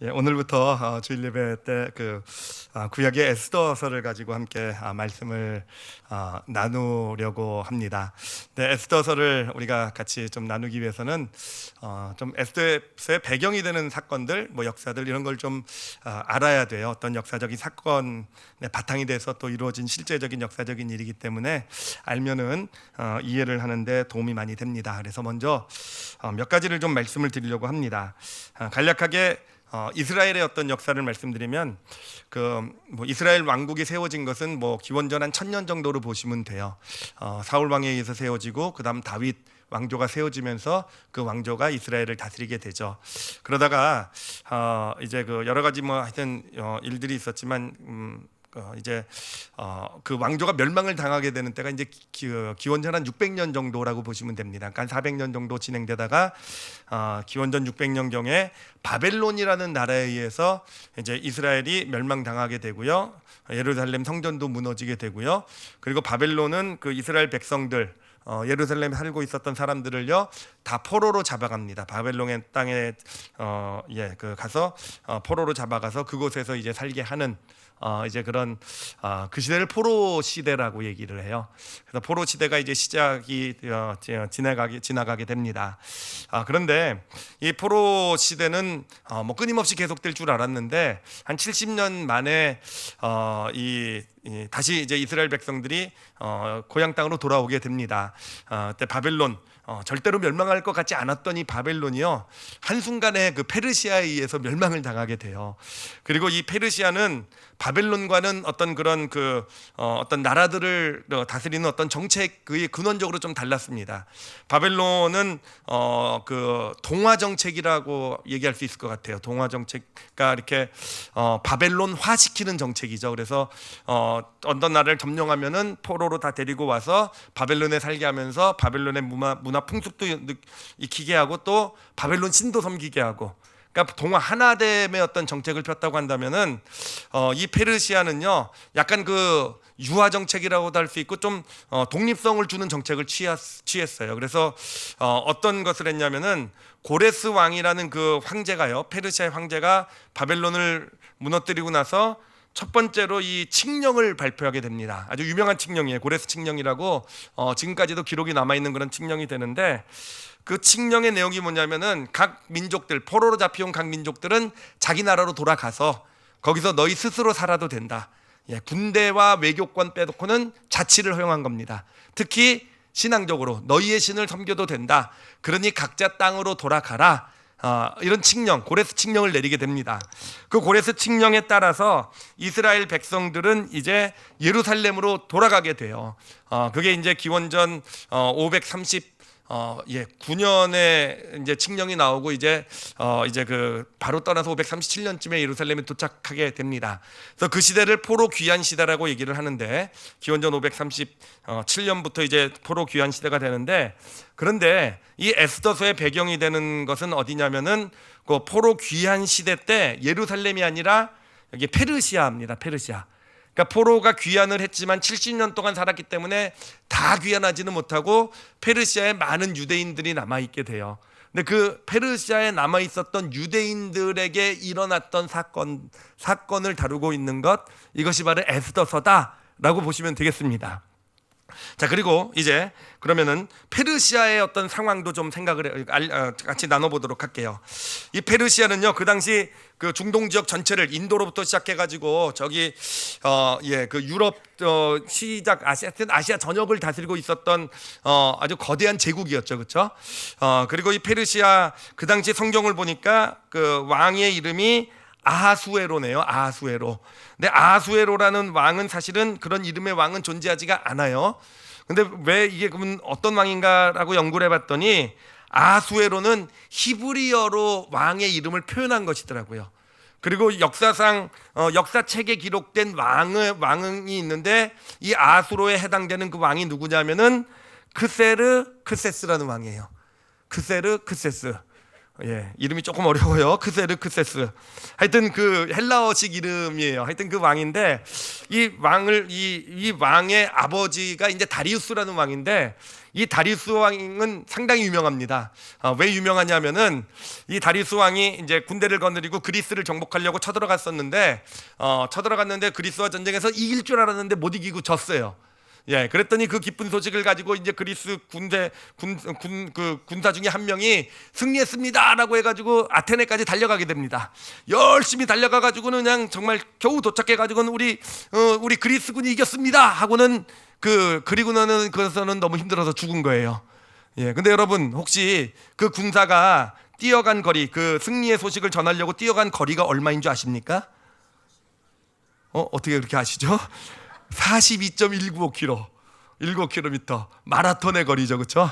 예, 오늘부터 주일 예배 때 구약의 에스더서를 가지고 함께 말씀을 나누려고 합니다. 네, 에스더서를 우리가 같이 좀 나누기 위해서는 좀 에스더서의 배경이 되는 사건들, 뭐 역사들 이런 걸 좀 알아야 돼요. 어떤 역사적인 사건의 바탕이 돼서 또 이루어진 실제적인 역사적인 일이기 때문에 알면은 이해를 하는데 도움이 많이 됩니다. 그래서 먼저 몇 가지를 좀 말씀을 드리려고 합니다. 간략하게 이스라엘의 어떤 역사를 말씀드리면 뭐 이스라엘 왕국이 세워진 것은 뭐 기원전 한 1000년 정도로 보시면 돼요. 사울 왕에 의해서 세워지고 그다음 다윗 왕조가 세워지면서 그 왕조가 이스라엘을 다스리게 되죠. 그러다가 이제 여러 가지 뭐 하여튼 일들이 있었지만 이제 그 왕조가 멸망을 당하게 되는 때가 이제 기원전 한 600년 정도라고 보시면 됩니다. 그러니까 400년 정도 진행되다가 기원전 600년 경에 바벨론이라는 나라에 의해서 이제 이스라엘이 멸망당하게 되고요. 예루살렘 성전도 무너지게 되고요. 그리고 바벨론은 그 이스라엘 백성들 예루살렘에 살고 있었던 사람들을요 다 포로로 잡아갑니다. 바벨론의 땅에 가서 포로로 잡아가서 그곳에서 이제 살게 하는 이제 그런 그 시대를 포로 시대라고 얘기를 해요. 그래서 포로 시대가 이제 시작이 지나가게 됩니다. 그런데 이 포로 시대는 뭐 끊임없이 계속될 줄 알았는데 한 70년 만에 다시 이제 이스라엘 백성들이 고향 땅으로 돌아오게 됩니다. 그때 바벨론 절대로 멸망할 것 같지 않았던 이 바벨론이요 한순간에 그 페르시아에 의해서 멸망을 당하게 돼요. 그리고 이 페르시아는 바벨론과는 어떤 그런 어떤 나라들을 다스리는 어떤 정책의 근원적으로 좀 달랐습니다. 바벨론은 그 동화 정책이라고 얘기할 수 있을 것 같아요. 동화 정책과 이렇게 바벨론화 시키는 정책이죠. 그래서 어떤 나라를 점령하면은 포로로 다 데리고 와서 바벨론에 살게 하면서 바벨론의 문화 풍습도 익히게 하고 또 바벨론 신도 섬기게 하고, 그러니까 동화 하나됨의 어떤 정책을 폈다고 한다면은 이 페르시아는요 약간 그 유화 정책이라고도 할 수 있고 좀 독립성을 주는 정책을 취했어요. 그래서 어떤 것을 했냐면은 고레스 왕이라는 그 황제가요, 페르시아의 황제가 바벨론을 무너뜨리고 나서 첫 번째로 이 칙령을 발표하게 됩니다. 아주 유명한 칙령이에요. 고레스 칙령이라고 지금까지도 기록이 남아있는 그런 칙령이 되는데, 그 칙령의 내용이 뭐냐면은 각 민족들, 포로로 잡혀온 각 민족들은 자기 나라로 돌아가서 거기서 너희 스스로 살아도 된다. 군대와 외교권 빼놓고는 자치를 허용한 겁니다. 특히 신앙적으로 너희의 신을 섬겨도 된다. 그러니 각자 땅으로 돌아가라. 이런 칙령, 고레스 칙령을 내리게 됩니다. 그 고레스 칙령에 따라서 이스라엘 백성들은 이제 예루살렘으로 돌아가게 돼요. 그게 이제 기원전 539년에 이제 칙령이 나오고 이제 바로 떠나서 537년쯤에 예루살렘에 도착하게 됩니다. 그래서 그 시대를 포로 귀환 시대라고 얘기를 하는데, 기원전 537년부터 이제 포로 귀환 시대가 되는데, 그런데 이 에스더서의 배경이 되는 것은 어디냐면은 그 포로 귀환 시대 때 예루살렘이 아니라 여기 페르시아입니다. 페르시아. 그러니까 포로가 귀환을 했지만 70년 동안 살았기 때문에 다 귀환하지는 못하고 페르시아에 많은 유대인들이 남아있게 돼요. 근데 그 페르시아에 남아있었던 유대인들에게 일어났던 사건을 다루고 있는 것, 이것이 바로 에스더서다라고 보시면 되겠습니다. 자, 그리고 이제 그러면은 페르시아의 어떤 상황도 좀 같이 나눠보도록 할게요. 이 페르시아는요 그 당시 그 중동 지역 전체를 인도로부터 시작해가지고 저기 그 유럽 아시아 전역을 다스리고 있었던 아주 거대한 제국이었죠, 그렇죠? 그리고 이 페르시아 그 당시 성경을 보니까 그 왕의 이름이 아하수에로네요. 아하수에로. 근데 아하수에로라는 왕은 사실은 그런 이름의 왕은 존재하지가 않아요. 근데 왜 이게 그러면 어떤 왕인가라고 연구를 해봤더니 아하수에로는 히브리어로 왕의 이름을 표현한 것이더라고요. 그리고 역사상 역사책에 기록된 왕이 있는데 이 아하수로에 해당되는 그 왕이 누구냐면은 크세스라는 왕이에요. 크세스. 예, 이름이 조금 어려워요. 크세르크세스. 하여튼 그 헬라어식 이름이에요. 하여튼 그 왕인데 이 왕을 이 왕의 아버지가 이제 다리우스라는 왕인데 이 다리우스 왕은 상당히 유명합니다. 왜 유명하냐면은 이 다리우스 왕이 이제 군대를 거느리고 그리스를 정복하려고 쳐들어갔었는데 쳐들어갔는데 그리스와 전쟁에서 이길 줄 알았는데 못 이기고 졌어요. 예, 그랬더니 그 기쁜 소식을 가지고 이제 그리스 군사 중에 한 명이 승리했습니다라고 해가지고 아테네까지 달려가게 됩니다. 열심히 달려가가지고는 그냥 정말 겨우 도착해가지고는 우리 그리스군이 이겼습니다 하고는 그리고 나는 그래서는 너무 힘들어서 죽은 거예요. 예, 근데 여러분 혹시 그 군사가 뛰어간 거리, 그 승리의 소식을 전하려고 뛰어간 거리가 얼마인 줄 아십니까? 어떻게 그렇게 아시죠? 42.195km, 7km 마라톤의 거리죠, 그렇죠?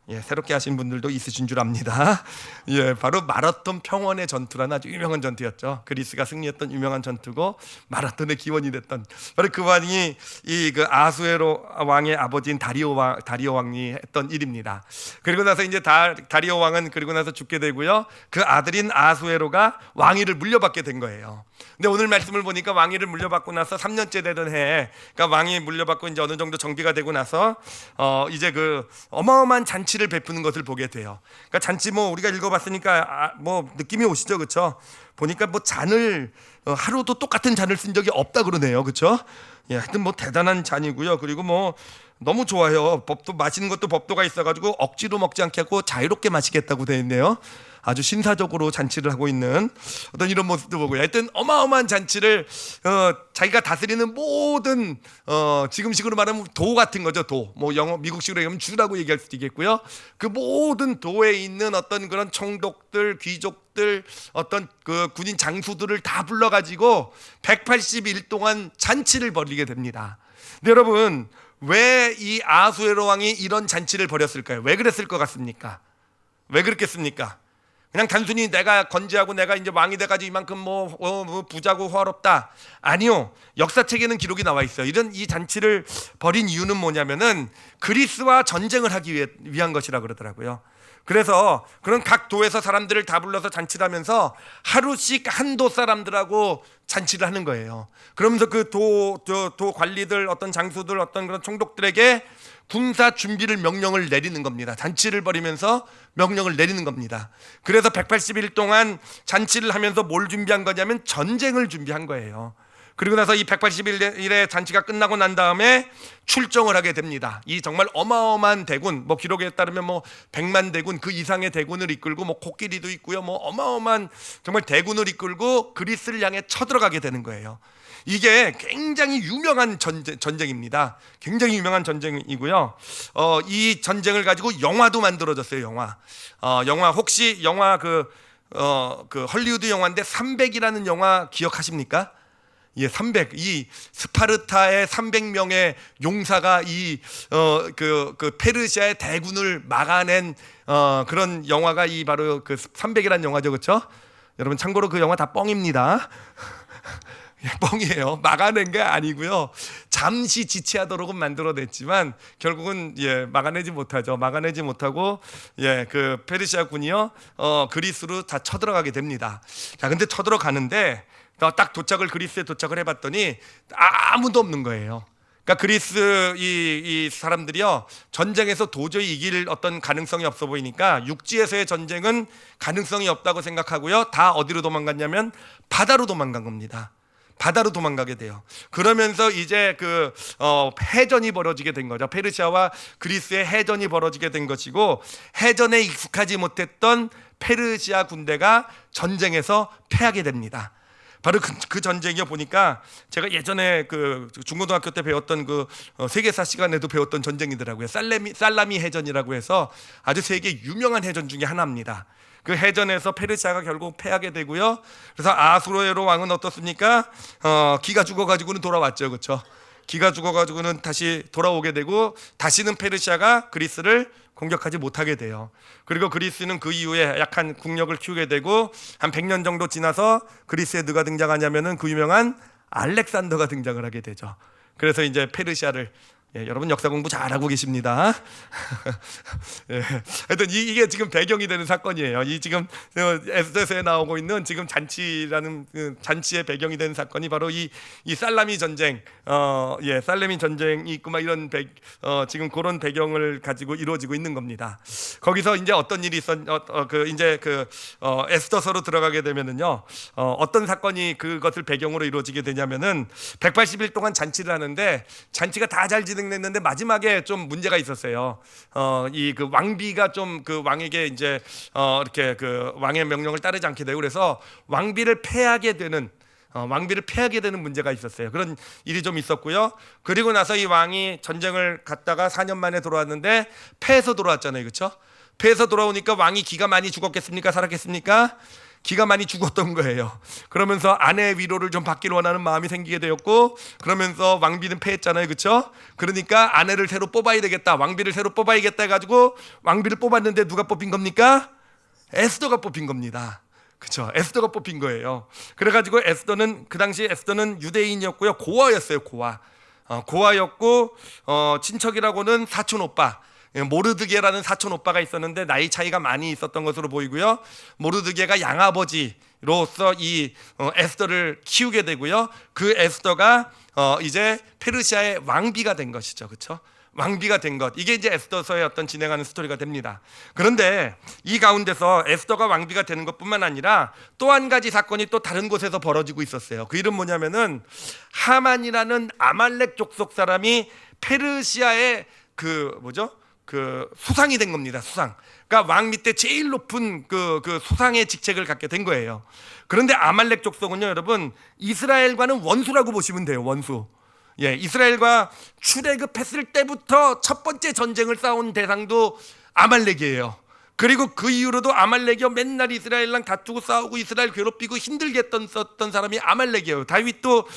예, 새롭게 하신 분들도 있으신 줄 압니다. 예, 바로 마라톤 평원의 전투라는 아주 유명한 전투였죠. 그리스가 승리했던 유명한 전투고 마라톤의 기원이 됐던 바로 그 왕이 그 아수에로 왕의 아버지인 다리오 왕이 했던 일입니다. 그리고 나서 이제 다리오 왕은 그리고 나서 죽게 되고요. 그 아들인 아수에로가 왕위를 물려받게 된 거예요. 근데 오늘 말씀을 보니까 왕위를 물려받고 나서 3년째 되던 해에, 그러니까 왕위 물려받고 이제 어느 정도 정비가 되고 나서 이제 그 어마어마한 잔치를 베푸는 것을 보게 돼요. 그러니까 잔치 뭐 우리가 읽어봤으니까 뭐 느낌이 오시죠, 그렇죠? 보니까 뭐 잔을 하루도 똑같은 잔을 쓴 적이 없다 그러네요, 그렇죠? 예, 하여튼 뭐 대단한 잔이고요. 그리고 뭐 너무 좋아요. 법도 마시는 것도 법도가 있어가지고 억지로 먹지 않게 하고 자유롭게 마시겠다고 되어 있네요. 아주 신사적으로 잔치를 하고 있는 어떤 이런 모습도 보고요. 하여튼 어마어마한 잔치를 자기가 다스리는 모든 지금식으로 말하면 도 같은 거죠. 도. 뭐 미국식으로 얘기하면 주라고 얘기할 수도 있겠고요. 그 모든 도에 있는 어떤 그런 총독들, 귀족들, 어떤 그 군인 장수들을 다 불러가지고 180일 동안 잔치를 벌이게 됩니다. 근데 여러분 왜 이 아수에로 왕이 이런 잔치를 벌였을까요? 왜 그랬을 것 같습니까? 왜 그랬겠습니까? 그냥 단순히 내가 건재하고 내가 이제 왕이 돼가지고 이만큼 뭐 부자고 호화롭다. 아니요. 역사책에는 기록이 나와 있어요. 이 잔치를 벌인 이유는 뭐냐면은 그리스와 전쟁을 하기 위한 것이라 그러더라고요. 그래서 그런 각 도에서 사람들을 다 불러서 잔치를 하면서 하루씩 한 도 사람들하고 잔치를 하는 거예요. 그러면서 그 도 관리들, 어떤 장수들, 어떤 그런 총독들에게 군사 준비를 명령을 내리는 겁니다. 잔치를 벌이면서 명령을 내리는 겁니다. 그래서 180일 동안 잔치를 하면서 뭘 준비한 거냐면 전쟁을 준비한 거예요. 그리고 나서 이 180일의 잔치가 끝나고 난 다음에 출정을 하게 됩니다. 이 정말 어마어마한 대군, 뭐 기록에 따르면 뭐 100만 대군 그 이상의 대군을 이끌고 뭐 코끼리도 있고요. 뭐 어마어마한 정말 대군을 이끌고 그리스를 향해 쳐들어가게 되는 거예요. 이게 굉장히 유명한 전쟁입니다. 굉장히 유명한 전쟁이고요. 이 전쟁을 가지고 영화도 만들어졌어요. 영화 혹시 영화 그 헐리우드 영화인데 300이라는 영화 기억하십니까? 예, 300. 이 스파르타의 300명의 용사가 그 페르시아의 대군을 막아낸 그런 영화가 바로 그 300이라는 영화죠, 그렇죠? 여러분 참고로 그 영화 다 뻥입니다. 뻥이에요. 막아낸 게 아니고요. 잠시 지체하도록은 만들어냈지만 결국은 막아내지 못하죠. 막아내지 못하고 그 페르시아 군이요 그리스로 다 쳐들어가게 됩니다. 자, 근데 쳐들어가는데 딱 그리스에 도착을 해봤더니 아무도 없는 거예요. 그러니까 그리스 이 사람들이요 전쟁에서 도저히 이길 어떤 가능성이 없어 보이니까 육지에서의 전쟁은 가능성이 없다고 생각하고요. 다 어디로 도망갔냐면 바다로 도망간 겁니다. 바다로 도망가게 돼요. 그러면서 이제 해전이 벌어지게 된 거죠. 페르시아와 그리스의 해전이 벌어지게 된 것이고, 해전에 익숙하지 못했던 페르시아 군대가 전쟁에서 패하게 됩니다. 바로 그 전쟁이요. 보니까 제가 예전에 그 중고등학교 때 배웠던 그 세계사 시간에도 배웠던 전쟁이더라고요. 살라미 해전이라고 해서 아주 세계 유명한 해전 중에 하나입니다. 그 해전에서 페르시아가 결국 패하게 되고요. 그래서 아수에로 왕은 어떻습니까? 기가 죽어가지고는 돌아왔죠, 그렇죠? 기가 죽어가지고는 다시 돌아오게 되고 다시는 페르시아가 그리스를 공격하지 못하게 돼요. 그리고 그리스는 그 이후에 약한 국력을 키우게 되고 한 100년 정도 지나서 그리스에 누가 등장하냐면은 그 유명한 알렉산더가 등장을 하게 되죠. 그래서 이제 페르시아를 예, 여러분 역사 공부 잘하고 계십니다. 예, 하여튼 이게 지금 배경이 되는 사건이에요. 이 지금 에스더서에 나오고 있는 지금 잔치라는 그 잔치의 배경이 되는 사건이 바로 이 살라미 전쟁, 살라미 전쟁이 있고 막 이런 지금 그런 배경을 가지고 이루어지고 있는 겁니다. 거기서 이제 어떤 일이 에스더서로 들어가게 되면은요, 어떤 사건이 그것을 배경으로 이루어지게 되냐면은 180일 동안 잔치를 하는데 잔치가 다 잘 진행됐는데 마지막에 좀 문제가 있었어요. 이 그 왕비가 좀 그 왕에게 이제 이렇게 그 왕의 명령을 따르지 않게 되고 그래서 왕비를 패하게 되는 문제가 있었어요. 그런 일이 좀 있었고요. 그리고 나서 이 왕이 전쟁을 갔다가 4년 만에 돌아왔는데 패해서 돌아왔잖아요, 그렇죠? 패해서 돌아오니까 왕이 기가 많이 죽었겠습니까? 살았겠습니까? 기가 많이 죽었던 거예요. 그러면서 아내의 위로를 좀 받기를 원하는 마음이 생기게 되었고, 그러면서 왕비는 패했잖아요, 그렇죠? 그러니까 아내를 새로 뽑아야 되겠다, 왕비를 새로 뽑아야겠다 해가지고 왕비를 뽑았는데 누가 뽑힌 겁니까? 에스더가 뽑힌 겁니다. 그렇죠? 에스더가 뽑힌 거예요. 그래가지고 그 당시 에스더는 유대인이었고요, 고아였어요. 고아였고 친척이라고는 사촌 오빠, 모르드게라는 사촌 오빠가 있었는데 나이 차이가 많이 있었던 것으로 보이고요. 모르드게가 양아버지로서 이 에스더를 키우게 되고요. 그 에스더가 이제 페르시아의 왕비가 된 것이죠, 그렇죠? 왕비가 된 것, 이게 이제 에스더서의 어떤 진행하는 스토리가 됩니다. 그런데 이 가운데서 에스더가 왕비가 되는 것뿐만 아니라 또 한 가지 사건이 또 다른 곳에서 벌어지고 있었어요. 그 이름 뭐냐면은 하만이라는 아말렉 족속 사람이 페르시아의 그 수상이 된 겁니다. 수상. 그러니까 왕 밑에 제일 높은 그 수상의 직책을 갖게 된 거예요. 그런데 아말렉 족속은요, 여러분, 이스라엘과는 원수라고 보시면 돼요. 원수. 예, 이스라엘과 출애굽했을 때부터 첫 번째 전쟁을 싸운 대상도 아말렉이에요. 그리고 그 이후로도 아말렉이요, 맨날 이스라엘랑 다투고 싸우고 이스라엘 괴롭히고 힘들게 했던 사람이 아말렉이에요. 다윗도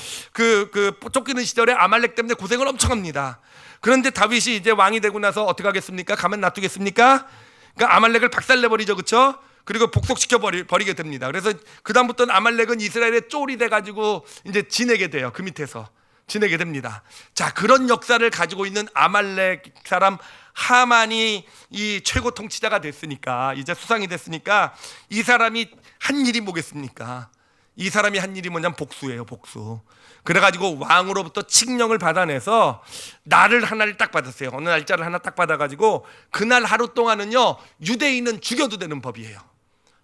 쫓기는 시절에 아말렉 때문에 고생을 엄청 합니다. 그런데 다윗이 이제 왕이 되고 나서 어떻게 하겠습니까? 가만 놔두겠습니까? 그러니까 아말렉을 박살내버리죠, 그렇죠? 그리고 복속시켜 버리게 됩니다. 그래서 그 다음부터는 아말렉은 이스라엘의 쫄이 돼가지고 이제 지내게 돼요. 그 밑에서 지내게 됩니다. 자, 그런 역사를 가지고 있는 아말렉 사람 하만이 이 최고 통치자가 됐으니까, 이제 수상이 됐으니까 이 사람이 한 일이 뭐겠습니까? 이 사람이 한 일이 뭐냐면 복수예요, 복수. 그래가지고 왕으로부터 칙령을 받아내서 날을 하나를 딱 받았어요. 어느 날짜를 하나 딱 받아가지고 그날 하루 동안은요, 유대인은 죽여도 되는 법이에요.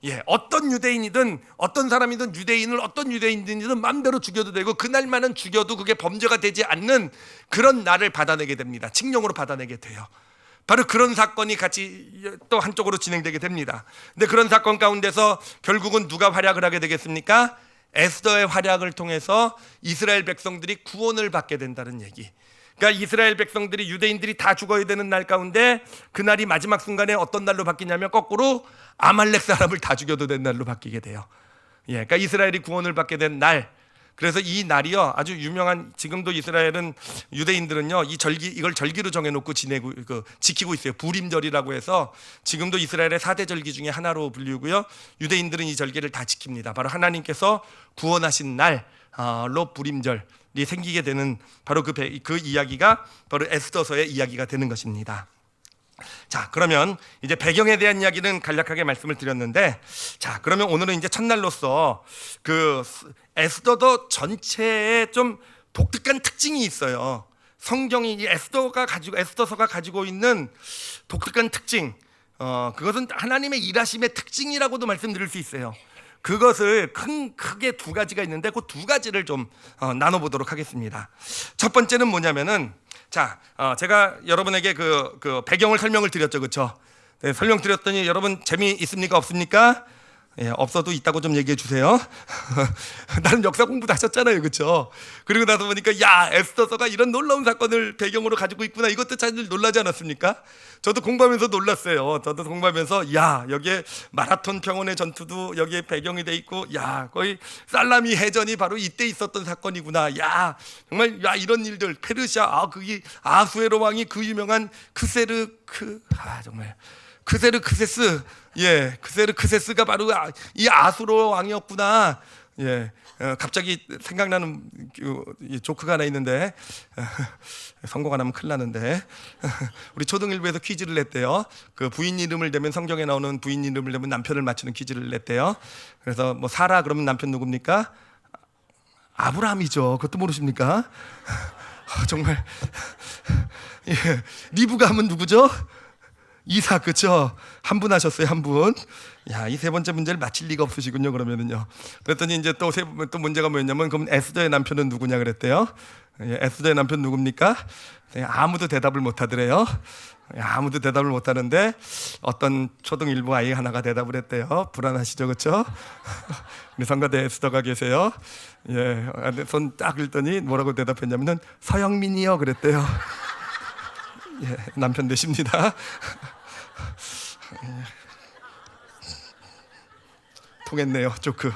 예, 어떤 유대인이든 어떤 사람이든 어떤 유대인이든 마음대로 죽여도 되고 그날만은 죽여도 그게 범죄가 되지 않는 그런 날을 받아내게 됩니다. 칙령으로 받아내게 돼요. 바로 그런 사건이 같이 또 한쪽으로 진행되게 됩니다. 근데 그런 사건 가운데서 결국은 누가 활약을 하게 되겠습니까? 에스더의 활약을 통해서 이스라엘 백성들이 구원을 받게 된다는 얘기. 그러니까 이스라엘 백성들이, 유대인들이 다 죽어야 되는 날 가운데 그날이 마지막 순간에 어떤 날로 바뀌냐면 거꾸로 아말렉 사람을 다 죽여도 된 날로 바뀌게 돼요. 예, 그러니까 이스라엘이 구원을 받게 된 날. 그래서 이 날이요, 아주 유명한, 지금도 이스라엘은, 유대인들은요 이걸 절기로 정해놓고 지키고 있어요. 부림절이라고 해서 지금도 이스라엘의 4대 절기 중에 하나로 불리고요, 유대인들은 이 절기를 다 지킵니다. 바로 하나님께서 구원하신 날로 부림절이 생기게 되는 바로 그 이야기가 바로 에스더서의 이야기가 되는 것입니다. 자, 그러면 이제 배경에 대한 이야기는 간략하게 말씀을 드렸는데, 자, 그러면 오늘은 이제 첫날로서 그 에스더도 전체에 좀 독특한 특징이 있어요. 성경이 이 에스더서가 가지고 있는 독특한 특징, 그것은 하나님의 일하심의 특징이라고도 말씀드릴 수 있어요. 그것을 크게 두 가지가 있는데 그 두 가지를 좀 나눠보도록 하겠습니다. 첫 번째는 뭐냐면은, 자, 제가 여러분에게 그 배경을 설명을 드렸죠, 그렇죠? 네, 설명드렸더니 여러분 재미있습니까, 없습니까? 예, 없어도 있다고 좀 얘기해 주세요. 나는 역사 공부도 하셨잖아요, 그렇죠? 그리고 나서 보니까 야, 에스더서가 이런 놀라운 사건을 배경으로 가지고 있구나, 이것도 참 놀라지 않았습니까? 저도 공부하면서 놀랐어요. 저도 공부하면서 야, 여기에 마라톤 평원의 전투도 여기에 배경이 돼 있고, 야, 거의 살라미 해전이 바로 이때 있었던 사건이구나. 야, 정말, 야, 이런 일들, 페르시아, 거기 아수에로 왕이 그 유명한 정말 크세르크세스, 예, 크세르크세스가 바로 이 아수로 왕이었구나. 예, 갑자기 생각나는 이 조크가 하나 있는데 성공 안 하면 큰일 나는데 우리 초등일부에서 퀴즈를 냈대요. 그 부인 이름을 대면 성경에 나오는 부인 이름을 대면 남편을 맞추는 퀴즈를 냈대요. 그래서 뭐 사라 그러면 남편 누굽니까? 아브라함이죠. 그것도 모르십니까? 정말 예, 리브가 하면 누구죠? 이삭. 그렇죠? 한 분 하셨어요. 한 분. 야, 이 세 번째 문제를 맞힐 리가 없으시군요. 그러면은요. 그랬더니 이제 또 문제가 뭐였냐면 그럼 에스더의 남편은 누구냐 그랬대요. 예, 에스더의 남편 누굽니까? 아무도 대답을 못 하더래요. 아무도 대답을 못 하는데 어떤 초등 일부 아이 하나가 대답을 했대요. 불안하시죠, 그렇죠? 우리 성가대 에스더가 계세요. 예, 손 딱 들더니 뭐라고 대답했냐면은 서영민이요 그랬대요. 예, 남편 되십니다. 통했네요, 조크.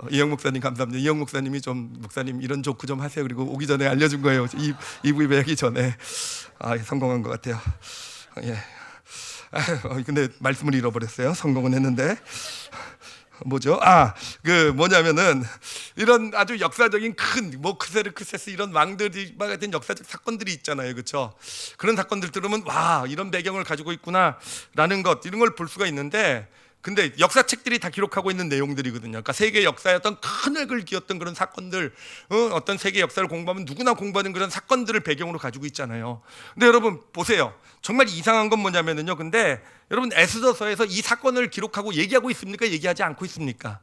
이영 목사님 감사합니다. 이영 목사님이 좀 목사님 이런 조크 좀 하세요. 그리고 오기 전에 알려준 거예요. 이부 배우기 전에. 성공한 것 같아요. 예. 근데 말씀을 잃어버렸어요. 성공은 했는데. 뭐죠? 뭐냐면은 이런 아주 역사적인 큰 크세르크세스 이런 왕들이 같은 역사적 사건들이 있잖아요, 그렇죠? 그런 사건들 들으면 와, 이런 배경을 가지고 있구나라는 것, 이런 걸 볼 수가 있는데, 근데 역사책들이 다 기록하고 있는 내용들이거든요. 그러니까 세계 역사의 어떤 큰 획을 기었던 그런 사건들, 어떤 세계 역사를 공부하면 누구나 공부하는 그런 사건들을 배경으로 가지고 있잖아요. 근데 여러분 보세요. 정말 이상한 건 뭐냐면은요. 근데 여러분 에스더서에서 이 사건을 기록하고 얘기하고 있습니까? 얘기하지 않고 있습니까?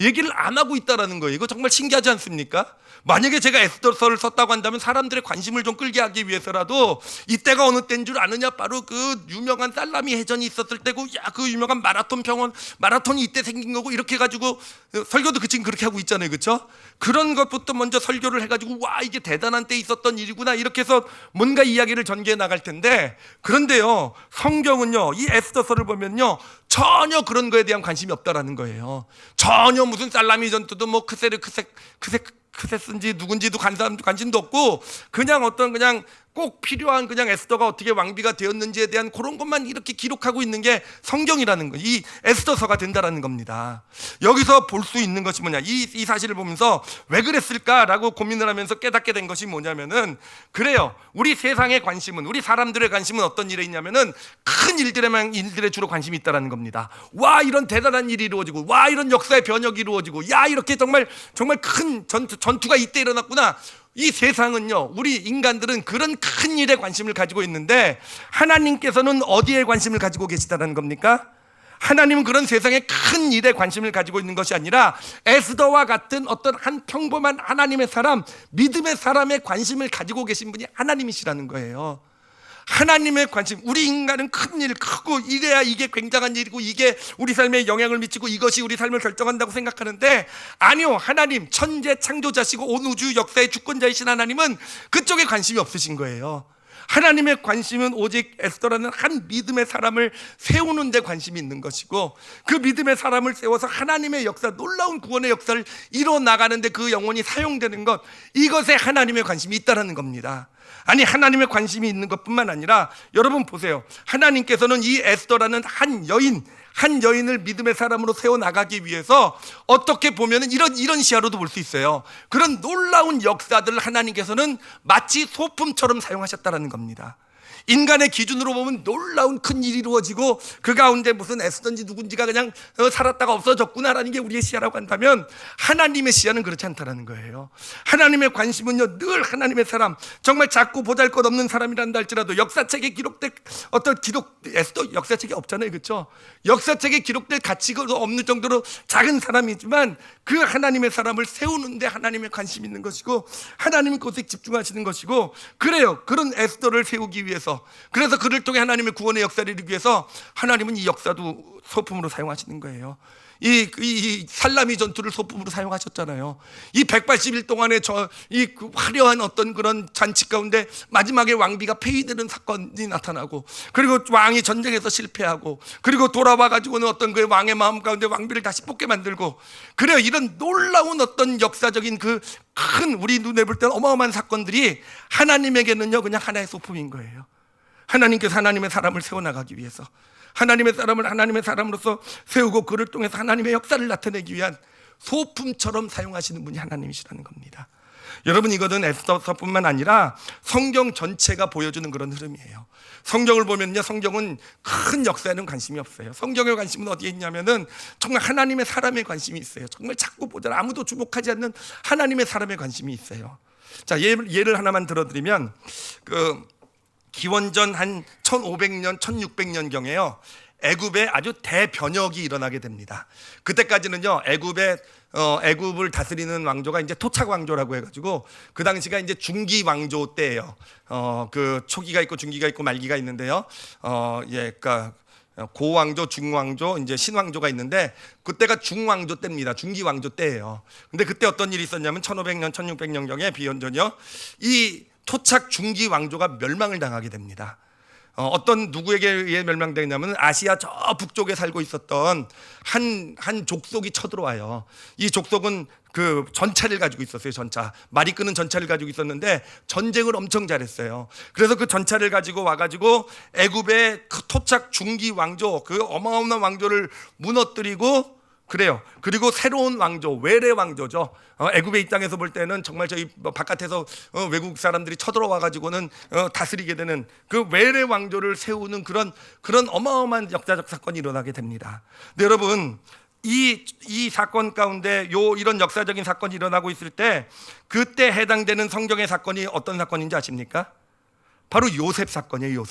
얘기를 안 하고 있다라는 거예요. 이거 정말 신기하지 않습니까? 만약에 제가 에스더서를 썼다고 한다면 사람들의 관심을 좀 끌게 하기 위해서라도 이때가 어느 때인 줄 아느냐? 바로 그 유명한 살라미 해전이 있었을 때고, 야, 그 유명한 마라톤이 이때 생긴 거고, 이렇게 해가지고 설교도 지금 그렇게 하고 있잖아요, 그렇죠? 그런 것부터 먼저 설교를 해가지고 와, 이게 대단한 때 있었던 일이구나, 이렇게 해서 뭔가 이야기를 전개해 나갈 텐데, 그런데요, 성경은요, 이 에스더서를 보면요, 전혀 그런 거에 대한 관심이 없다라는 거예요. 전혀 무슨 살라미 전투도 뭐 크세스인지 누군지도 관심도 없고, 그냥 꼭 필요한 에스더가 어떻게 왕비가 되었는지에 대한 그런 것만 이렇게 기록하고 있는 게 성경이라는 거, 이 에스더서가 된다라는 겁니다. 여기서 볼 수 있는 것이 뭐냐, 이 사실을 보면서 왜 그랬을까라고 고민을 하면서 깨닫게 된 것이 뭐냐면은, 그래요, 우리 세상의 관심은, 우리 사람들의 관심은 어떤 일에 있냐면은 큰 일들에 주로 관심이 있다라는 겁니다. 와, 이런 대단한 일이 이루어지고, 와, 이런 역사의 변혁이 이루어지고, 야, 이렇게 정말 큰 전투가 이때 일어났구나. 이 세상은요, 우리 인간들은 그런 큰 일에 관심을 가지고 있는데, 하나님께서는 어디에 관심을 가지고 계시다는 겁니까? 하나님은 그런 세상의 큰 일에 관심을 가지고 있는 것이 아니라 에스더와 같은 어떤 한 평범한 하나님의 사람, 믿음의 사람의 관심을 가지고 계신 분이 하나님이시라는 거예요. 하나님의 관심, 우리 인간은 큰 일, 크고 이래야 이게 굉장한 일이고 이게 우리 삶에 영향을 미치고 이것이 우리 삶을 결정한다고 생각하는데, 아니요, 하나님, 천재 창조자시고 온 우주 역사의 주권자이신 하나님은 그쪽에 관심이 없으신 거예요. 하나님의 관심은 오직 에스더라는 한 믿음의 사람을 세우는 데 관심이 있는 것이고, 그 믿음의 사람을 세워서 하나님의 역사, 놀라운 구원의 역사를 이뤄나가는데 그 영혼이 사용되는 것, 이것에 하나님의 관심이 있다는 겁니다. 아니, 하나님의 관심이 있는 것뿐만 아니라, 여러분 보세요, 하나님께서는 이 에스더라는 한 여인을 믿음의 사람으로 세워나가기 위해서 어떻게 보면 이런 시야로도 볼 수 있어요. 그런 놀라운 역사들을 하나님께서는 마치 소품처럼 사용하셨다는 겁니다. 인간의 기준으로 보면 놀라운 큰 일이 이루어지고 그 가운데 무슨 에스더인지 누군지가 그냥 살았다가 없어졌구나라는 게 우리의 시야라고 한다면, 하나님의 시야는 그렇지 않다는 거예요. 하나님의 관심은요, 늘 하나님의 사람, 정말 작고 보잘것없는 사람이란다 할지라도 역사책에 기록될 에스더 역사책이 없잖아요, 그렇죠? 역사책에 기록될 가치가 없는 정도로 작은 사람이지만 그 하나님의 사람을 세우는데 하나님의 관심이 있는 것이고, 하나님이 그것에 집중하시는 것이고, 그래요, 그런 에스더를 세우기 위해서, 그래서 그를 통해 하나님의 구원의 역사를 이루기 위해서 하나님은 이 역사도 소품으로 사용하시는 거예요. 이 살라미 전투를 소품으로 사용하셨잖아요. 이 180일 동안의 그 화려한 어떤 그런 잔치 가운데 마지막에 왕비가 폐위되는 사건이 나타나고, 그리고 왕이 전쟁에서 실패하고, 그리고 돌아와 가지고는 어떤 그 왕의 마음 가운데 왕비를 다시 뽑게 만들고, 그래요, 이런 놀라운 어떤 역사적인 그 큰, 우리 눈에 볼 때는 어마어마한 사건들이 하나님에게는요 그냥 하나의 소품인 거예요. 하나님께서 하나님의 사람을 세워나가기 위해서, 하나님의 사람을 하나님의 사람으로서 세우고 그를 통해서 하나님의 역사를 나타내기 위한 소품처럼 사용하시는 분이 하나님이시라는 겁니다. 여러분, 이것은 에스더서뿐만 아니라 성경 전체가 보여주는 그런 흐름이에요. 성경을 보면요, 성경은 큰 역사에는 관심이 없어요. 성경의 관심은 어디에 있냐면은 정말 하나님의 사람에 관심이 있어요. 정말 자꾸 보자 아무도 주목하지 않는 하나님의 사람에 관심이 있어요. 자, 예를 하나만 들어드리면 기원전 한 1500년, 1600년 경에요, 애굽에 아주 대변혁이 일어나게 됩니다. 그때까지는요, 애굽을 다스리는 왕조가 이제 토착 왕조라고 해가지고, 그 당시가 이제 중기 왕조 때예요. 그 초기가 있고 중기가 있고 말기가 있는데요. 그러니까 고왕조, 중왕조, 이제 신왕조가 있는데, 그때가 중왕조 때입니다. 중기 왕조 때예요. 근데 그때 어떤 일이 있었냐면 1500년, 1600년 경에 비연전요, 이 토착 중기 왕조가 멸망을 당하게 됩니다. 어떤 누구에게 의해 멸망되냐면 아시아 저 북쪽에 살고 있었던 한 족속이 쳐들어와요. 이 족속은 그 전차를 가지고 있었어요. 전차, 말이 끄는 전차를 가지고 있었는데 전쟁을 엄청 잘했어요. 그래서 그 전차를 가지고 와가지고 애굽의 그 토착 중기 왕조, 그 어마어마한 왕조를 무너뜨리고, 그래요. 그리고 새로운 왕조, 외래 왕조죠. 애굽의 입장에서 볼 때는 정말 저희 바깥에서 외국 사람들이 쳐들어와 가지고는 다스리게 되는 그 외래 왕조를 세우는 그런 어마어마한 역사적 사건이 일어나게 됩니다. 근데 여러분, 이 사건 가운데 이런 역사적인 사건이 일어나고 있을 때 그때 해당되는 성경의 사건이 어떤 사건인지 아십니까? 바로 요셉 사건이에요.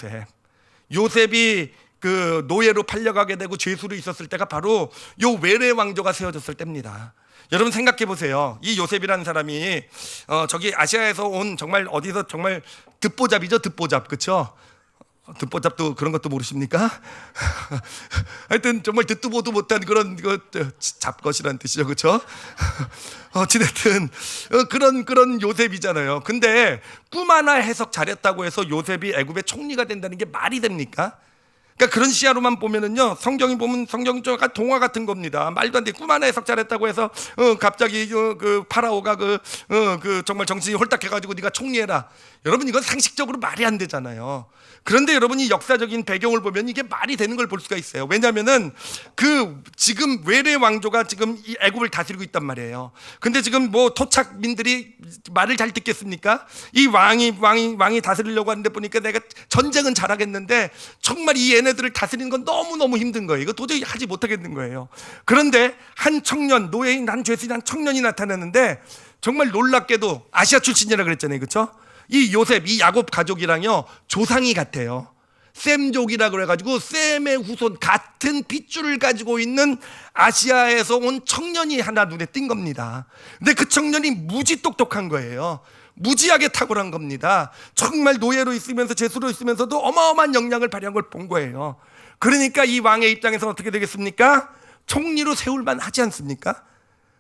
요셉이 그 노예로 팔려가게 되고 죄수로 있었을 때가 바로 요 외래 왕조가 세워졌을 때입니다. 여러분, 생각해 보세요. 이 요셉이라는 사람이 저기 아시아에서 온, 정말 어디서 정말 듣보잡이죠. 듣보잡, 그렇죠? 듣보잡도 그런 것도 모르십니까? 하여튼 정말 듣도 보도 못한 그런 잡것이라는 뜻이죠, 그렇죠? 어찌됐든 그런 요셉이잖아요. 근데 꿈 하나 해석 잘했다고 해서 요셉이 애굽의 총리가 된다는 게 말이 됩니까? 그러니까 그런 시야로만 보면은요, 성경이 좀 약간 동화 같은 겁니다. 말도 안 돼. 꿈 하나 해석 잘했다고 해서 갑자기 그 파라오가 정말 정신이 홀딱해가지고 네가 총리해라. 여러분, 이건 상식적으로 말이 안 되잖아요. 그런데 여러분이 역사적인 배경을 보면 이게 말이 되는 걸 볼 수가 있어요. 왜냐하면은 지금 외래 왕조가 지금 이 애굽을 다스리고 있단 말이에요. 근데 지금 뭐 토착민들이 말을 잘 듣겠습니까? 이 왕이 다스리려고 하는데 보니까 내가 전쟁은 잘하겠는데 정말 이 얘네들을 다스리는 건 너무너무 힘든 거예요. 이거 도저히 하지 못하겠는 거예요. 그런데 한 청년, 노예인 한 죄수인 한 청년이 나타나는데 정말 놀랍게도 아시아 출신이라 그랬잖아요, 그렇죠? 이 요셉, 이 야곱 가족이랑요 조상이 같아요. 셈족이라 그래가지고 셈의 후손, 같은 핏줄을 가지고 있는 아시아에서 온 청년이 하나 눈에 띈 겁니다. 근데 그 청년이 무지 똑똑한 거예요. 무지하게 탁월한 겁니다. 정말 노예로 있으면서 죄수로 있으면서도 어마어마한 역량을 발휘한 걸 본 거예요. 그러니까 이 왕의 입장에서 어떻게 되겠습니까? 총리로 세울만 하지 않습니까?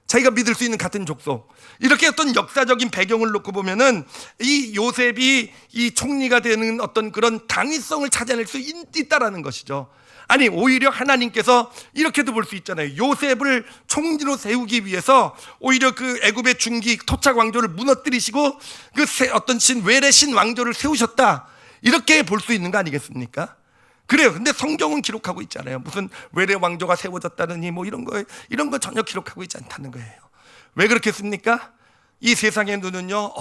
자기가 믿을 수 있는 같은 족속. 이렇게 어떤 역사적인 배경을 놓고 보면은 이 요셉이 이 총리가 되는 어떤 그런 당위성을 찾아낼 수 있다라는 것이죠. 아니, 오히려 하나님께서 이렇게도 볼 수 있잖아요. 요셉을 총리로 세우기 위해서 오히려 그 애굽의 중기 토착 왕조를 무너뜨리시고 어떤 외래 신 왕조를 세우셨다, 이렇게 볼 수 있는 거 아니겠습니까? 그래요. 근데 성경은 기록하고 있잖아요. 무슨 외래 왕조가 세워졌다느니 뭐 이런 거 전혀 기록하고 있지 않다는 거예요. 왜 그렇겠습니까? 이 세상의 눈은요,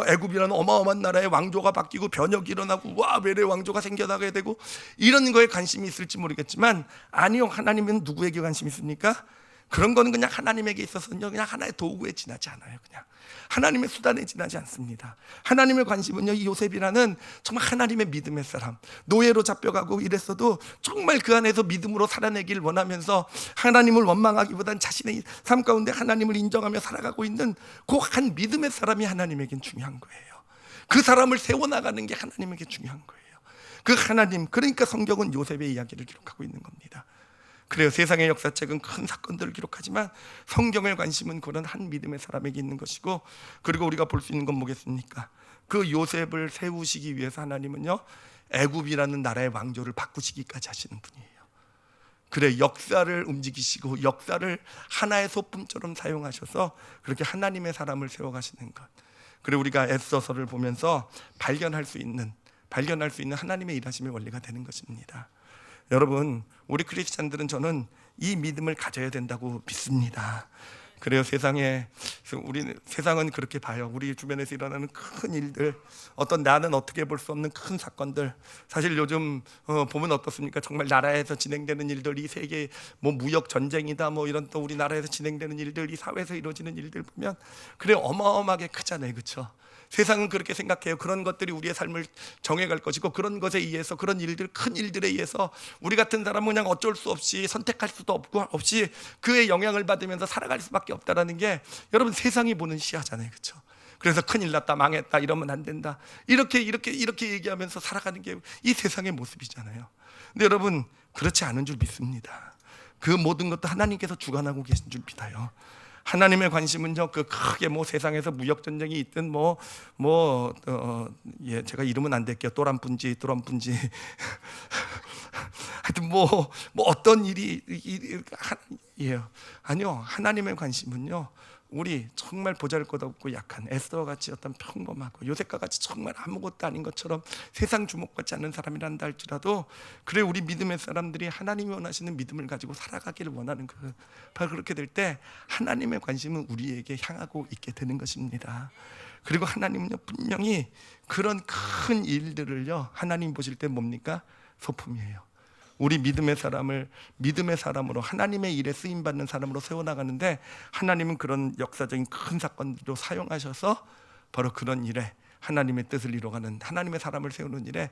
애굽이라는 어마어마한 나라의 왕조가 바뀌고 변혁이 일어나고 와, 외래 왕조가 생겨나게 되고 이런 거에 관심이 있을지 모르겠지만, 아니요, 하나님은 누구에게 관심이 있습니까? 그런 거는 그냥 하나님에게 있어서는요, 그냥 하나의 도구에 지나지 않아요. 그냥 하나님의 수단에 지나지 않습니다. 하나님의 관심은요, 이 요셉이라는 정말 하나님의 믿음의 사람, 노예로 잡혀가고 이랬어도 정말 그 안에서 믿음으로 살아내길 원하면서 하나님을 원망하기보단 자신의 삶 가운데 하나님을 인정하며 살아가고 있는 그 한 믿음의 사람이 하나님에겐 중요한 거예요. 그 사람을 세워나가는 게 하나님에게 중요한 거예요. 그 하나님, 그러니까 성경은 요셉의 이야기를 기록하고 있는 겁니다. 그래요. 세상의 역사책은 큰 사건들을 기록하지만 성경의 관심은 그런 한 믿음의 사람에게 있는 것이고, 그리고 우리가 볼 수 있는 건 뭐겠습니까? 그 요셉을 세우시기 위해서 하나님은요, 애굽이라는 나라의 왕조를 바꾸시기까지 하시는 분이에요. 그래, 역사를 움직이시고 역사를 하나의 소품처럼 사용하셔서 그렇게 하나님의 사람을 세워가시는 것. 그리고 우리가 에스더서를 보면서 발견할 수 있는 하나님의 일하심의 원리가 되는 것입니다. 여러분, 우리 크리스찬들은 저는 이 믿음을 가져야 된다고 믿습니다. 그래요. 세상은 그렇게 봐요. 우리 주변에서 일어나는 큰 일들, 어떤 나는 어떻게 볼 수 없는 큰 사건들, 사실 요즘 보면 어떻습니까? 정말 나라에서 진행되는 일들, 이 세계 뭐 무역 전쟁이다, 뭐 이런 또 우리나라에서 진행되는 일들, 이 사회에서 이루어지는 일들 보면 그래 어마어마하게 크잖아요, 그렇죠? 세상은 그렇게 생각해요. 그런 것들이 우리의 삶을 정해갈 것이고, 그런 것에 의해서, 그런 일들, 큰 일들에 의해서 우리 같은 사람은 그냥 어쩔 수 없이 선택할 수도 없이 그의 영향을 받으면서 살아갈 수밖에 없다라는 게 여러분 세상이 보는 시야잖아요, 그렇죠? 그래서 큰일 났다, 망했다, 이러면 안 된다, 이렇게 얘기하면서 살아가는 게 이 세상의 모습이잖아요. 근데 여러분 그렇지 않은 줄 믿습니다. 그 모든 것도 하나님께서 주관하고 계신 줄 믿어요. 하나님의 관심은요, 그 크게 뭐 세상에서 무역 전쟁이 있든 제가 이름은 안 될게요. 또란분지 하여튼 뭐 어떤 일이 아니요, 하나님의 관심은요, 우리 정말 보잘것없고 약한 에스더와 같이 어떤 평범하고 요셉과 같이 정말 아무것도 아닌 것처럼 세상 주목받지 않는 사람이란다 할지라도, 그래 우리 믿음의 사람들이 하나님이 원하시는 믿음을 가지고 살아가기를 원하는 그 바로 그렇게 될 때 하나님의 관심은 우리에게 향하고 있게 되는 것입니다. 그리고 하나님은요, 분명히 그런 큰 일들을요, 하나님 보실 때 뭡니까? 소품이에요. 우리 믿음의 사람으로 하나님의 일에 쓰임받는 사람으로 세워나가는데, 하나님은 그런 역사적인 큰 사건들도 사용하셔서 바로 그런 일에 하나님의 뜻을 이루어가는, 하나님의 사람을 세우는 일에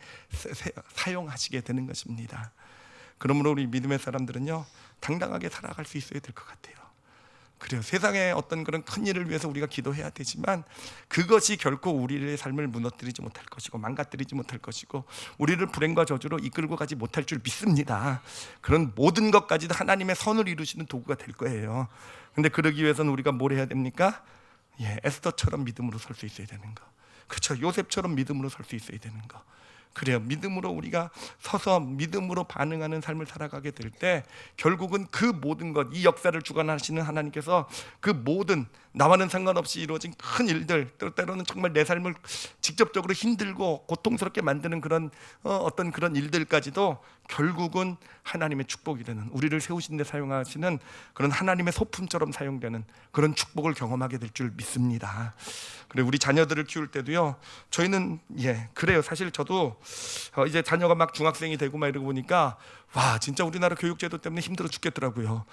사용하시게 되는 것입니다. 그러므로 우리 믿음의 사람들은요, 당당하게 살아갈 수 있어야 될 것 같아요. 그래요. 세상에 어떤 그런 큰 일을 위해서 우리가 기도해야 되지만, 그것이 결코 우리의 삶을 무너뜨리지 못할 것이고 망가뜨리지 못할 것이고 우리를 불행과 저주로 이끌고 가지 못할 줄 믿습니다. 그런 모든 것까지도 하나님의 선을 이루시는 도구가 될 거예요. 근데 그러기 위해서는 우리가 뭘 해야 됩니까? 에스더처럼 믿음으로 설 수 있어야 되는 거, 그렇죠? 요셉처럼 믿음으로 설 수 있어야 되는 거. 그래요. 믿음으로 우리가 서서 믿음으로 반응하는 삶을 살아가게 될 때 결국은 그 모든 것, 이 역사를 주관하시는 하나님께서 그 모든 나와는 상관없이 이루어진 큰 일들, 때로는 정말 내 삶을 직접적으로 힘들고 고통스럽게 만드는 그런 어떤 그런 일들까지도 결국은 하나님의 축복이 되는, 우리를 세우신 데 사용하시는 그런 하나님의 소품처럼 사용되는 그런 축복을 경험하게 될 줄 믿습니다. 그래 우리 자녀들을 키울 때도요, 저희는 그래요. 사실 저도 이제 자녀가 막 중학생이 되고 막 이러고 보니까 와, 진짜 우리나라 교육제도 때문에 힘들어 죽겠더라고요.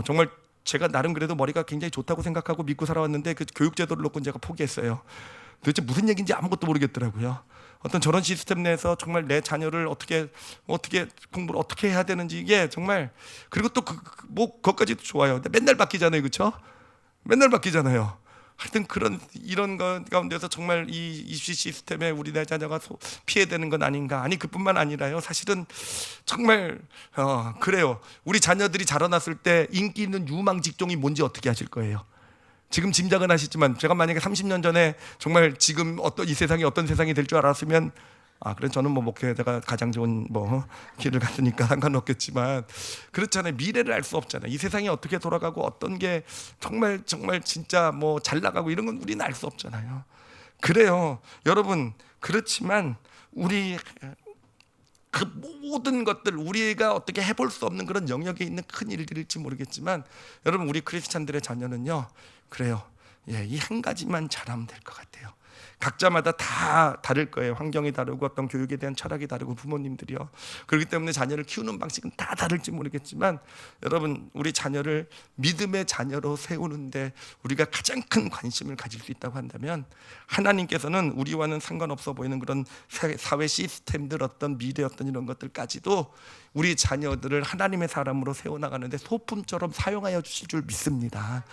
정말 제가 나름 그래도 머리가 굉장히 좋다고 생각하고 믿고 살아왔는데 그 교육제도를 놓고 제가 포기했어요. 도대체 무슨 얘기인지 아무것도 모르겠더라고요. 어떤 저런 시스템 내에서 정말 내 자녀를 어떻게 공부를 어떻게 해야 되는지, 이게 정말, 그리고 또 그것까지도 좋아요. 근데 맨날 바뀌잖아요, 그렇죠? 맨날 바뀌잖아요. 하여튼 이런 것 가운데서 정말 이 입시 시스템에 우리 내 자녀가 피해되는 건 아닌가. 아니 그뿐만 아니라요, 사실은 정말 그래요. 우리 자녀들이 자라났을 때 인기 있는 유망 직종이 뭔지 어떻게 아실 거예요? 지금 짐작은 하시지만, 제가 만약에 30년 전에 정말 지금 이 세상이 어떤 세상이 될 줄 알았으면, 그래 저는 목회자가 가장 좋은 길을 갔으니까 상관없겠지만, 그렇잖아요. 미래를 알 수 없잖아요. 이 세상이 어떻게 돌아가고 어떤 게 정말 진짜 잘 나가고 이런 건 우리는 알 수 없잖아요. 그래요, 여러분. 그렇지만 우리 그 모든 것들, 우리가 어떻게 해볼 수 없는 그런 영역에 있는 큰 일들일지 모르겠지만, 여러분 우리 크리스찬들의 자녀는요, 그래요, 이 한 가지만 잘하면 될 것 같아요. 각자마다 다 다를 거예요. 환경이 다르고 어떤 교육에 대한 철학이 다르고 부모님들이요. 그렇기 때문에 자녀를 키우는 방식은 다 다를지 모르겠지만, 여러분 우리 자녀를 믿음의 자녀로 세우는데 우리가 가장 큰 관심을 가질 수 있다고 한다면, 하나님께서는 우리와는 상관없어 보이는 그런 사회 시스템들, 어떤 미래, 어떤 이런 것들까지도 우리 자녀들을 하나님의 사람으로 세워나가는데 소품처럼 사용하여 주실 줄 믿습니다.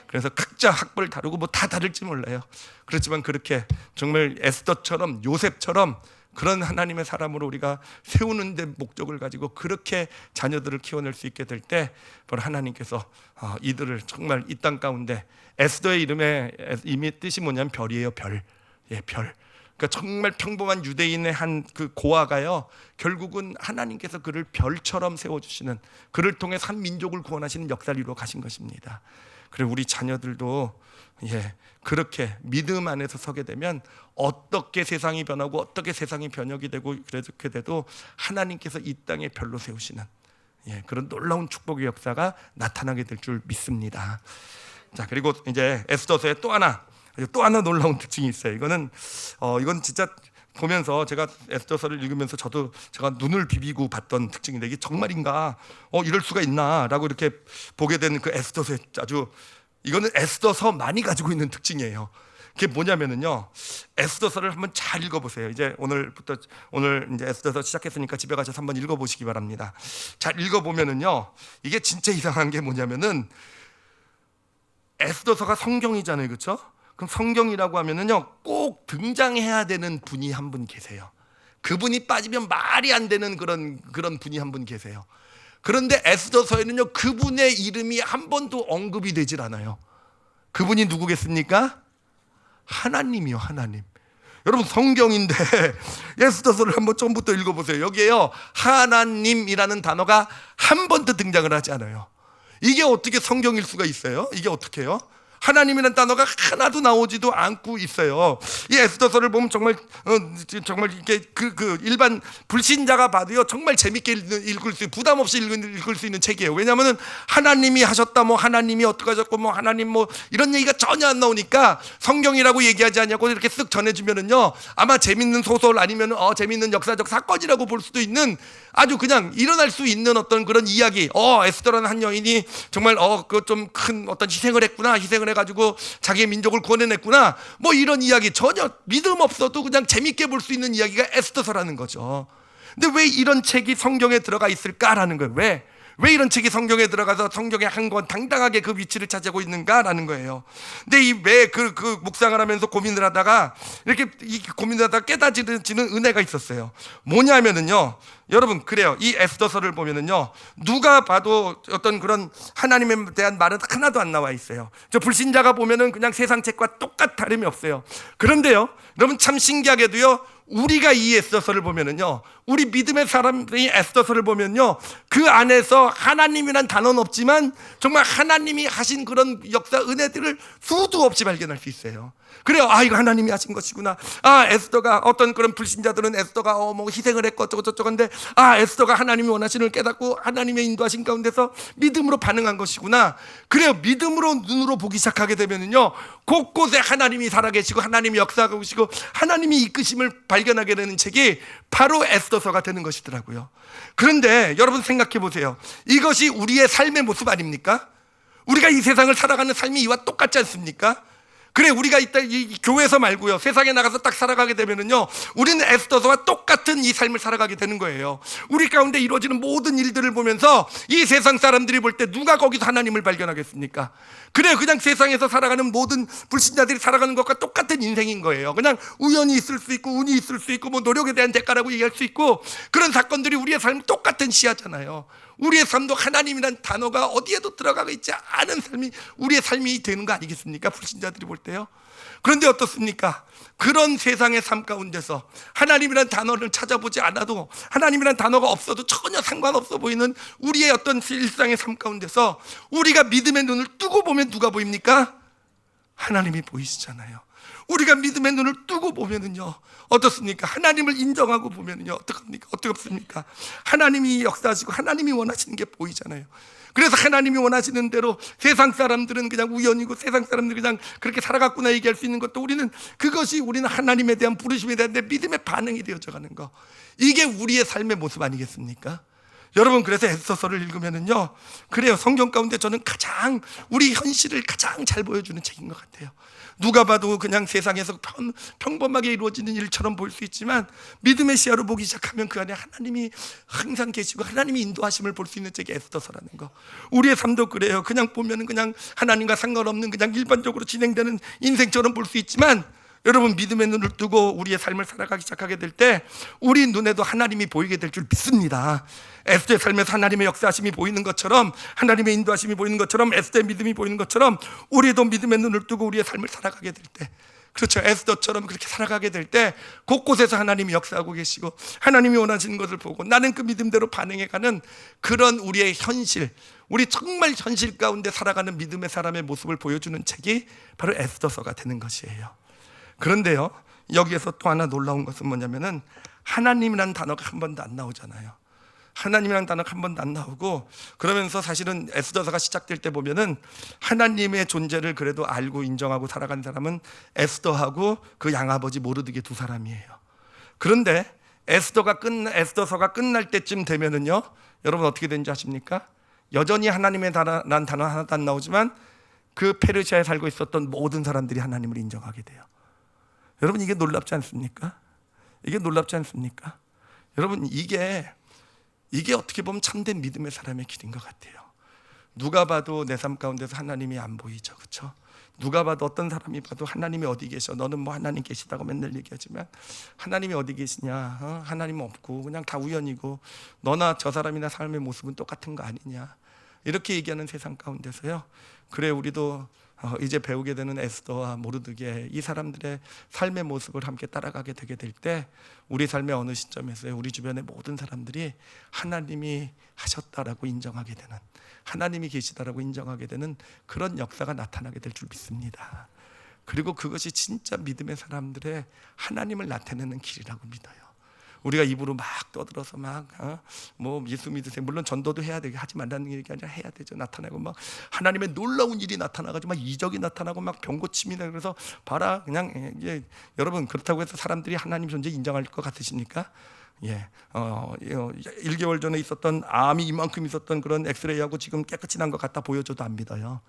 그래서 각자 학벌 다르고 다 다를지 몰라요. 그렇지만 그렇게 정말 에스더처럼, 요셉처럼 그런 하나님의 사람으로 우리가 세우는 데 목적을 가지고 그렇게 자녀들을 키워낼 수 있게 될 때, 바로 하나님께서 이들을 정말 이 땅 가운데, 에스더의 이름의 이미 뜻이 뭐냐면 별이에요. 별. 별. 그러니까 정말 평범한 유대인의 한 그 고아가요, 결국은 하나님께서 그를 별처럼 세워주시는, 그를 통해 한 민족을 구원하시는 역사를 이루어 가신 것입니다. 그리고 우리 자녀들도 그렇게 믿음 안에서 서게 되면 어떻게 세상이 변하고 어떻게 세상이 변혁이 되고 그렇게 돼도 하나님께서 이 땅에 별로 세우시는, 그런 놀라운 축복의 역사가 나타나게 될 줄 믿습니다. 자, 그리고 이제 에스더서에 또 하나 놀라운 특징이 있어요. 이건 진짜 보면서 제가 에스더서를 읽으면서 제가 눈을 비비고 봤던 특징인데, 이게 정말인가? 이럴 수가 있나라고 이렇게 보게 되는 그 에스더서의 이거는 에스더서만이 가지고 있는 특징이에요. 그게 뭐냐면은요, 에스더서를 한번 잘 읽어보세요. 오늘 이제 에스더서 시작했으니까 집에 가셔서 한번 읽어보시기 바랍니다. 잘 읽어보면은요, 이게 진짜 이상한 게 뭐냐면은, 에스더서가 성경이잖아요, 그렇죠? 그럼 성경이라고 하면은요, 꼭 등장해야 되는 분이 한 분 계세요. 그분이 빠지면 말이 안 되는 그런 분이 한 분 계세요. 그런데 에스더서에는요, 그분의 이름이 한 번도 언급이 되질 않아요. 그분이 누구겠습니까? 하나님이요, 하나님. 여러분, 성경인데 에스더서를 한번 처음부터 읽어보세요. 여기에요, 하나님이라는 단어가 한 번도 등장을 하지 않아요. 이게 어떻게 성경일 수가 있어요? 이게 어떻게요? 하나님이라는 단어가 하나도 나오지도 않고 있어요. 이 에스더서를 보면 정말 이게 일반 불신자가 봐도요, 정말 재밌게 읽을 수, 부담 없이 읽을 수 있는 책이에요. 왜냐하면은 하나님이 하셨다, 하나님이 어떻게 하셨고, 하나님 이런 얘기가 전혀 안 나오니까 성경이라고 얘기하지 않냐고 이렇게 쓱 전해주면은요, 아마 재밌는 소설 아니면 재밌는 역사적 사건이라고 볼 수도 있는, 아주 그냥 일어날 수 있는 어떤 그런 이야기. 에스더라는 한 여인이 정말 그 좀 큰 어떤 희생을 해가지고 자기의 민족을 구원해냈구나, 이런 이야기, 전혀 믿음 없어도 그냥 재밌게 볼 수 있는 이야기가 에스더서라는 거죠. 근데 왜 이런 책이 성경에 들어가 있을까라는 거예요. 왜 이런 책이 성경에 들어가서 성경에 한 권 당당하게 그 위치를 차지하고 있는가라는 거예요. 근데 왜 묵상을 하면서 고민을 하다가 깨달아지는 은혜가 있었어요. 뭐냐면은요, 여러분, 그래요. 이 에스더서를 보면은요, 누가 봐도 어떤 그런 하나님에 대한 말은 하나도 안 나와 있어요. 저 불신자가 보면은 그냥 세상 책과 다름이 없어요. 그런데요, 여러분, 참 신기하게도요, 우리가 이 에스더서를 보면은요, 우리 믿음의 사람들이 에스더서를 보면요, 그 안에서 하나님이란 단어는 없지만 정말 하나님이 하신 그런 역사 은혜들을 수도 없이 발견할 수 있어요. 그래요. 이거 하나님이 하신 것이구나. 에스더가, 어떤 그런 불신자들은 에스더가 희생을 했고 어쩌고저쩌고인데, 에스더가 하나님이 원하시는 걸 깨닫고 하나님의 인도하신 가운데서 믿음으로 반응한 것이구나. 그래요. 믿음으로 눈으로 보기 시작하게 되면은요, 곳곳에 하나님이 살아계시고 하나님이 역사하고 계시고 하나님이 이끄심을 발견하게 되는 책이 바로 에스더서가 되는 것이더라고요. 그런데 여러분, 생각해 보세요. 이것이 우리의 삶의 모습 아닙니까? 우리가 이 세상을 살아가는 삶이 이와 똑같지 않습니까? 그래, 우리가 이 교회에서 말고요, 세상에 나가서 딱 살아가게 되면은요, 우리는 에스더서와 똑같은 이 삶을 살아가게 되는 거예요. 우리 가운데 이루어지는 모든 일들을 보면서 이 세상 사람들이 볼 때 누가 거기서 하나님을 발견하겠습니까? 그래, 그냥 세상에서 살아가는 모든 불신자들이 살아가는 것과 똑같은 인생인 거예요. 그냥 우연이 있을 수 있고 운이 있을 수 있고 노력에 대한 대가라고 얘기할 수 있고, 그런 사건들이 우리의 삶 똑같은 시야잖아요. 우리의 삶도 하나님이란 단어가 어디에도 들어가 있지 않은 삶이 우리의 삶이 되는 거 아니겠습니까? 불신자들이 볼 때요. 그런데 어떻습니까? 그런 세상의 삶 가운데서 하나님이란 단어를 찾아보지 않아도, 하나님이란 단어가 없어도 전혀 상관없어 보이는 우리의 어떤 일상의 삶 가운데서 우리가 믿음의 눈을 뜨고 보면 누가 보입니까? 하나님이 보이시잖아요. 우리가 믿음의 눈을 뜨고 보면은요, 어떻습니까? 하나님을 인정하고 보면은요, 어떻습니까? 하나님이 역사하시고 하나님이 원하시는 게 보이잖아요. 그래서 하나님이 원하시는 대로 세상 사람들은 그냥 우연이고 세상 사람들은 그냥 그렇게 살아갔구나 얘기할 수 있는 것도, 우리는 하나님에 대한 부르심에 대한 내 믿음의 반응이 되어져 가는 거, 이게 우리의 삶의 모습 아니겠습니까? 여러분, 그래서 에스더서를 읽으면은요, 그래요, 성경 가운데 저는 가장 우리 현실을 가장 잘 보여주는 책인 것 같아요. 누가 봐도 그냥 세상에서 평범하게 이루어지는 일처럼 보일 수 있지만, 믿음의 시야로 보기 시작하면 그 안에 하나님이 항상 계시고 하나님이 인도하심을 볼 수 있는 책이 에스더서라는 거. 우리의 삶도 그래요. 그냥 보면은 그냥 하나님과 상관없는 그냥 일반적으로 진행되는 인생처럼 볼 수 있지만, 여러분, 믿음의 눈을 뜨고 우리의 삶을 살아가기 시작하게 될 때 우리 눈에도 하나님이 보이게 될 줄 믿습니다. 에스더의 삶에서 하나님의 역사하심이 보이는 것처럼, 하나님의 인도하심이 보이는 것처럼, 에스더의 믿음이 보이는 것처럼 우리도 믿음의 눈을 뜨고 우리의 삶을 살아가게 될 때, 그렇죠, 에스더처럼 그렇게 살아가게 될 때 곳곳에서 하나님이 역사하고 계시고 하나님이 원하시는 것을 보고 나는 그 믿음대로 반응해가는 그런 우리의 현실, 우리 정말 현실 가운데 살아가는 믿음의 사람의 모습을 보여주는 책이 바로 에스더서가 되는 것이에요. 그런데요, 여기에서 또 하나 놀라운 것은 뭐냐면은 하나님이라는 단어가 한 번도 안 나오잖아요. 하나님이라는 단어가 한 번도 안 나오고, 그러면서 사실은 에스더서가 시작될 때 보면은 하나님의 존재를 그래도 알고 인정하고 살아간 사람은 에스더하고 그 양아버지 모르드게 두 사람이에요. 그런데 에스더서가 끝날 때쯤 되면은요, 여러분 어떻게 되는지 아십니까? 여전히 하나님의 단어란 단어 하나도 안 나오지만 그 페르시아에 살고 있었던 모든 사람들이 하나님을 인정하게 돼요. 여러분 이게 놀랍지 않습니까? 이게 놀랍지 않습니까? 여러분 이게 어떻게 보면 참된 믿음의 사람의 길인 것 같아요. 누가 봐도 내 삶 가운데서 하나님이 안 보이죠, 그렇죠? 누가 봐도 어떤 사람이 봐도 하나님이 어디 계셔? 너는 뭐 하나님 계시다고 맨날 얘기하지만 하나님이 어디 계시냐? 하나님은 없고 그냥 다 우연이고 너나 저 사람이나 삶의 모습은 똑같은 거 아니냐? 이렇게 얘기하는 세상 가운데서요, 그래 우리도 이제 배우게 되는 에스더와 모르드게 이 사람들의 삶의 모습을 함께 따라가게 되게 될 때 우리 삶의 어느 시점에서요, 우리 주변의 모든 사람들이 하나님이 하셨다라고 인정하게 되는, 하나님이 계시다라고 인정하게 되는 그런 역사가 나타나게 될 줄 믿습니다. 그리고 그것이 진짜 믿음의 사람들의 하나님을 나타내는 길이라고 믿어요. 우리가 입으로 막 떠들어서 뭐 예수 믿으세요. 물론 전도도 해야 되고 하지 말라는 얘기 아니라 해야 되죠. 나타나고 막 하나님의 놀라운 일이 나타나가지고 막 이적이 나타나고 막 병고침이나 그래서 봐라 그냥 여러분 그렇다고 해서 사람들이 하나님 존재 인정할 것 같으십니까? 1개월 전에 있었던 암이 이만큼 있었던 그런 엑스레이하고 지금 깨끗이 난 것 같다 보여줘도 안 믿어요.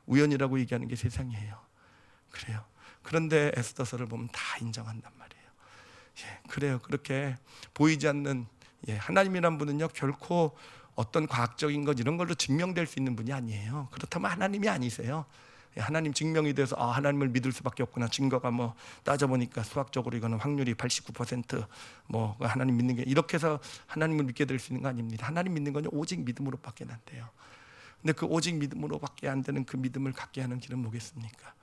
우연이라고 얘기하는 게 세상이에요. 그래요. 그런데 에스더서를 보면 다 인정한단 말이에요. 그래요. 그렇게 보이지 않는 하나님이란 분은요, 결코 어떤 과학적인 것 이런 걸로 증명될 수 있는 분이 아니에요. 그렇다면 하나님이 아니세요. 하나님 증명이 돼서 하나님을 믿을 수밖에 없구나. 증거가 뭐 따져보니까 수학적으로 이거는 확률이 89% 하나님 믿는 게 이렇게 해서 하나님을 믿게 될 수 있는 거 아닙니다. 하나님 믿는 건 오직 믿음으로밖에 안 돼요. 근데 그 오직 믿음으로밖에 안 되는 그 믿음을 갖게 하는 길은 뭐겠습니까?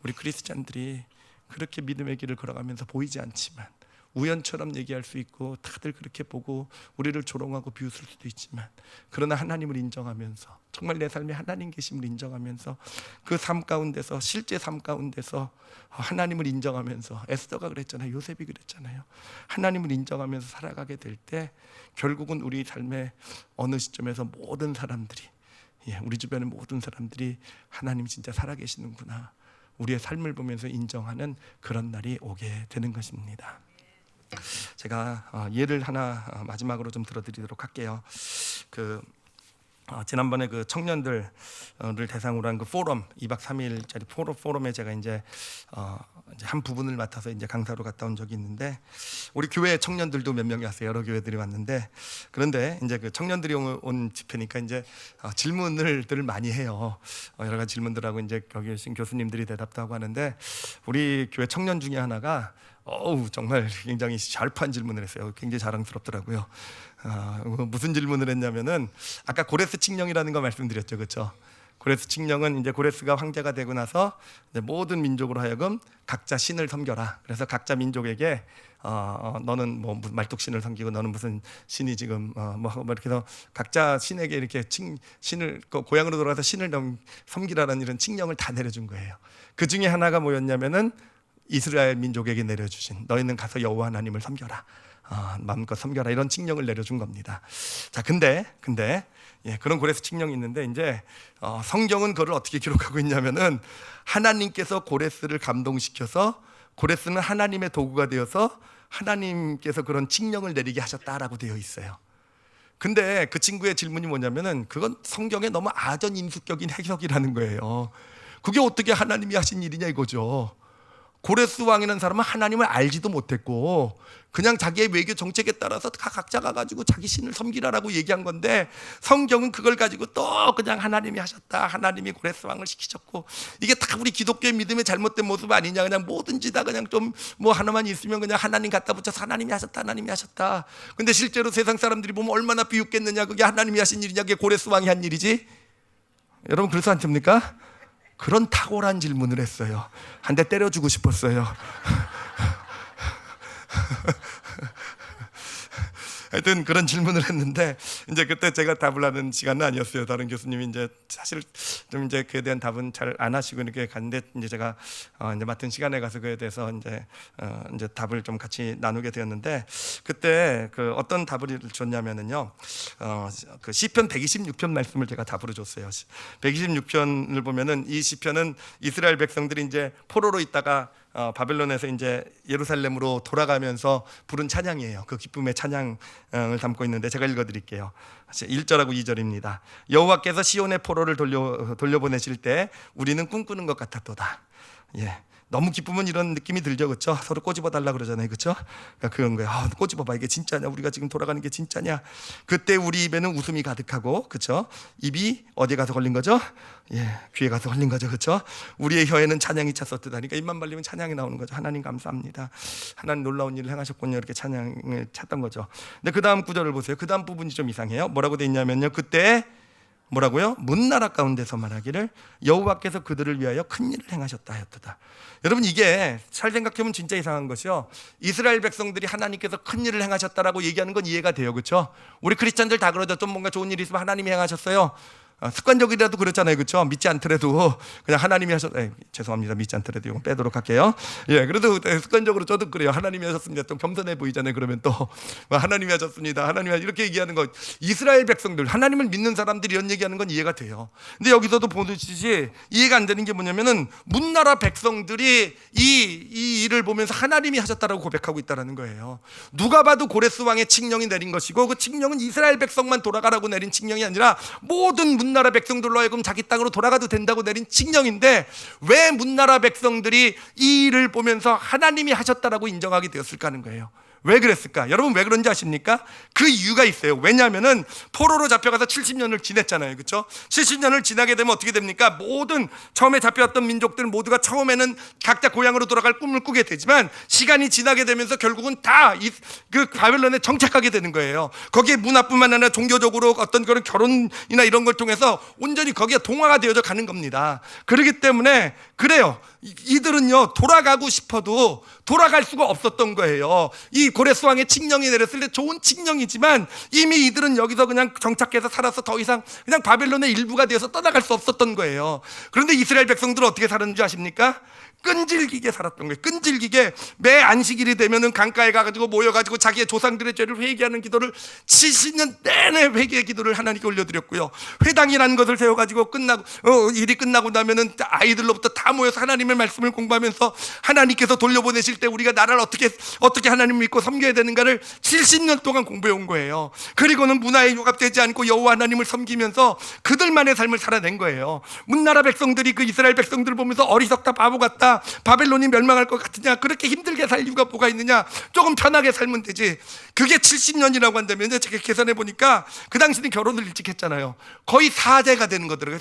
우리 크리스찬들이 그렇게 믿음의 길을 걸어가면서 보이지 않지만 우연처럼 얘기할 수 있고 다들 그렇게 보고 우리를 조롱하고 비웃을 수도 있지만, 그러나 하나님을 인정하면서 정말 내 삶에 하나님 계심을 인정하면서 그 삶 가운데서 실제 삶 가운데서 하나님을 인정하면서, 에스더가 그랬잖아요. 요셉이 그랬잖아요. 하나님을 인정하면서 살아가게 될 때 결국은 우리 삶의 어느 시점에서 모든 사람들이, 우리 주변의 모든 사람들이 하나님 진짜 살아계시는구나, 우리의 삶을 보면서 인정하는 그런 날이 오게 되는 것입니다. 제가 예를 하나 마지막으로 좀 들어드리도록 할게요. 지난번에 그 청년들을 대상으로 한 그 포럼 2박 3일짜리 포럼에 제가 이제 한 부분을 맡아서 이제 강사로 갔다 온 적이 있는데, 우리 교회 청년들도 몇 명이 왔어요. 여러 교회들이 왔는데, 그런데 이제 그 청년들이 온 집회니까 이제 질문들을 많이 해요. 여러 가지 질문들하고 이제 거기 계신 교수님들이 대답도 하고 하는데, 우리 교회 청년 중에 하나가 정말 굉장히 샬프한 질문을 했어요. 굉장히 자랑스럽더라고요. 무슨 질문을 했냐면은 아까 고레스 칙령이라는 거 말씀드렸죠, 그렇죠? 고레스 칙령은 이제 고레스가 황제가 되고 나서 이제 모든 민족으로 하여금 각자 신을 섬겨라. 그래서 각자 민족에게 너는 뭐 말뚝신을 섬기고 너는 무슨 신이 지금 뭐 이렇게 해서 각자 신에게 이렇게 신을 고향으로 돌아가서 신을 섬기라는 이런 칙령을 다 내려준 거예요. 그 중에 하나가 뭐였냐면은 이스라엘 민족에게 내려주신 너희는 가서 여호와 하나님을 섬겨라, 마음껏 섬겨라, 이런 칙령을 내려준 겁니다. 자, 근데 그런 고레스 칙령이 있는데 이제 성경은 그걸 어떻게 기록하고 있냐면은 하나님께서 고레스를 감동시켜서 고레스는 하나님의 도구가 되어서 하나님께서 그런 칙령을 내리게 하셨다라고 되어 있어요. 근데 그 친구의 질문이 뭐냐면은 그건 성경에 너무 아전인수격인 해석이라는 거예요. 그게 어떻게 하나님이 하신 일이냐 이거죠. 고레스 왕이라는 사람은 하나님을 알지도 못했고 그냥 자기의 외교 정책에 따라서 각자 가가지고 자기 신을 섬기라라고 얘기한 건데, 성경은 그걸 가지고 또 그냥 하나님이 하셨다, 하나님이 고레스 왕을 시키셨고, 이게 다 우리 기독교의 믿음의 잘못된 모습 아니냐. 그냥 뭐든지 다 그냥 좀 뭐 하나만 있으면 그냥 하나님 갖다 붙여서 하나님이 하셨다, 하나님이 하셨다. 근데 실제로 세상 사람들이 보면 얼마나 비웃겠느냐. 그게 하나님이 하신 일이냐, 그게 고레스 왕이 한 일이지. 여러분 그렇지 않습니까? 그런 탁월한 질문을 했어요. 한 대 때려주고 싶었어요. 하여튼 그런 질문을 했는데 이제 그때 제가 답을 하는 시간은 아니었어요. 다른 교수님이 이제 사실 좀 이제 그에 대한 답은 잘 안 하시고 이렇게 갔는데 이제 제가 이제 맡은 시간에 가서 그에 대해서 이제 답을 좀 같이 나누게 되었는데 그때 그 어떤 답을 줬냐면은요. 그 시편 126편 말씀을 제가 답으로 줬어요. 126편을 보면은 이 시편은 이스라엘 백성들이 이제 포로로 있다가 바벨론에서 이제 예루살렘으로 돌아가면서 부른 찬양이에요. 그 기쁨의 찬양을 담고 있는데 제가 읽어드릴게요. 1절하고 2절입니다. 여호와께서 시온의 포로를 돌려보내실 때 우리는 꿈꾸는 것 같았도다. 예. 너무 기쁘면 이런 느낌이 들죠, 그렇죠? 서로 꼬집어 달라 그러잖아요, 그렇죠? 그러니까 그런 거예요. 꼬집어봐, 이게 진짜냐? 우리가 지금 돌아가는 게 진짜냐? 그때 우리 입에는 웃음이 가득하고, 그렇죠? 입이 어디 가서 걸린 거죠? 예, 귀에 가서 걸린 거죠, 그렇죠? 우리의 혀에는 찬양이 찼었다. 그러니까 입만 벌리면 찬양이 나오는 거죠. 하나님 감사합니다. 하나님 놀라운 일을 행하셨군요. 이렇게 찬양을 찾던 거죠. 근데 그 다음 구절을 보세요. 그 다음 부분이 좀 이상해요. 뭐라고 돼 있냐면요, 그때 뭐라고요? 문나라 가운데서 말하기를 여호와께서 그들을 위하여 큰 일을 행하셨다 하였도다. 여러분, 이게 잘 생각해보면 진짜 이상한 것이요, 이스라엘 백성들이 하나님께서 큰 일을 행하셨다라고 얘기하는 건 이해가 돼요, 그렇죠? 우리 크리스찬들 다 그러죠. 좀 뭔가 좋은 일이 있으면 하나님이 행하셨어요. 습관적이라도 그렇잖아요, 그렇죠? 믿지 않더라도 그냥 하나님이 죄송합니다, 믿지 않더라도 이건 빼도록 할게요. 예, 그래도 습관적으로 저도 그래요. 하나님이 하셨습니다. 좀 겸손해 보이잖아요. 그러면 또 하나님이 하셨습니다, 하나님이 이렇게 얘기하는 거, 이스라엘 백성들, 하나님을 믿는 사람들이 이런 얘기하는 건 이해가 돼요. 근데 여기서도 보듯이 이해가 안 되는 게 뭐냐면은 문나라 백성들이 이 일을 보면서 하나님이 하셨다라고 고백하고 있다는 거예요. 누가 봐도 고레스 왕의 칙령이 내린 것이고, 그 칙령은 이스라엘 백성만 돌아가라고 내린 칙령이 아니라 모든 문나라 백성들로 하여금 자기 땅으로 돌아가도 된다고 내린 칙령인데, 왜 문나라 백성들이 이 일을 보면서 하나님이 하셨다라고 인정하게 되었을까 하는 거예요. 왜 그랬을까? 여러분, 왜 그런지 아십니까? 그 이유가 있어요. 왜냐하면은 포로로 잡혀가서 70년을 지냈잖아요, 그렇죠? 70년을 지나게 되면 어떻게 됩니까? 모든 처음에 잡혀왔던 민족들 모두가 처음에는 각자 고향으로 돌아갈 꿈을 꾸게 되지만, 시간이 지나게 되면서 결국은 다 그 바벨론에 정착하게 되는 거예요. 거기에 문화뿐만 아니라 종교적으로 어떤 그런 결혼이나 이런 걸 통해서 온전히 거기에 동화가 되어져 가는 겁니다. 그렇기 때문에 그래요, 이들은요 돌아가고 싶어도 돌아갈 수가 없었던 거예요. 이 고레스 왕의 칙령이 내렸을 때 좋은 칙령이지만 이미 이들은 여기서 그냥 정착해서 살아서 더 이상 그냥 바벨론의 일부가 되어서 떠나갈 수 없었던 거예요. 그런데 이스라엘 백성들은 어떻게 살았는지 아십니까? 끈질기게 살았던 거예요. 끈질기게 매 안식일이 되면은 강가에 가가지고 모여가지고 자기의 조상들의 죄를 회개하는 기도를 70년 내내 회개의 기도를 하나님께 올려드렸고요. 회당이라는 것을 세워가지고 일이 끝나고 나면은 아이들로부터 다 모여서 하나님의 말씀을 공부하면서 하나님께서 돌려보내실 때 우리가 나라를 어떻게 하나님 믿고 섬겨야 되는가를 70년 동안 공부해 온 거예요. 그리고는 문화에 융합되지 않고 여호와 하나님을 섬기면서 그들만의 삶을 살아낸 거예요. 문나라 백성들이 그 이스라엘 백성들을 보면서 어리석다, 바보 같다, 바벨론이 멸망할 것 같으냐, 그렇게 힘들게 살 이유가 뭐가 있느냐, 조금 편하게 살면 되지. 그게 70년이라고 한다면 제가 계산해 보니까 그 당시는 결혼을 일찍 했잖아요. 거의 4대가 되는 거더라고요.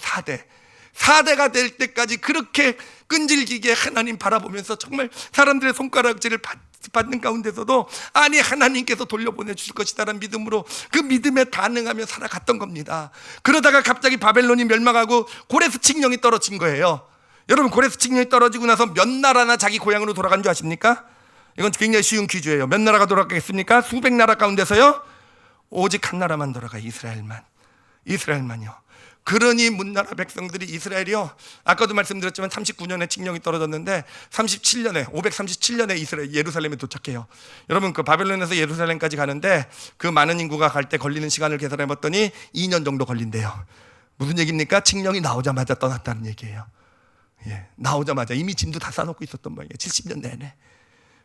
4대가 될 때까지 그렇게 끈질기게 하나님 바라보면서 정말 사람들의 손가락질을 받는 가운데서도 아니 하나님께서 돌려보내 주실 것이다라는 믿음으로 그 믿음에 반응하며 살아갔던 겁니다. 그러다가 갑자기 바벨론이 멸망하고 고레스 칙령이 떨어진 거예요. 여러분, 고레스 칙령이 떨어지고 나서 몇 나라나 자기 고향으로 돌아간 줄 아십니까? 이건 굉장히 쉬운 퀴즈예요. 몇 나라가 돌아가겠습니까? 수백 나라 가운데서요 오직 한 나라만 돌아가요. 이스라엘만요. 그러니 문나라 백성들이, 이스라엘이요, 아까도 말씀드렸지만 39년에 칙령이 떨어졌는데 537년에 예루살렘에 도착해요. 여러분, 그 바벨론에서 예루살렘까지 가는데 그 많은 인구가 갈 때 걸리는 시간을 계산해 봤더니 2년 정도 걸린대요. 무슨 얘기입니까? 칙령이 나오자마자 떠났다는 얘기예요. 예, 나오자마자 이미 짐도 다 싸놓고 있었던 모양이에요. 70년 내내.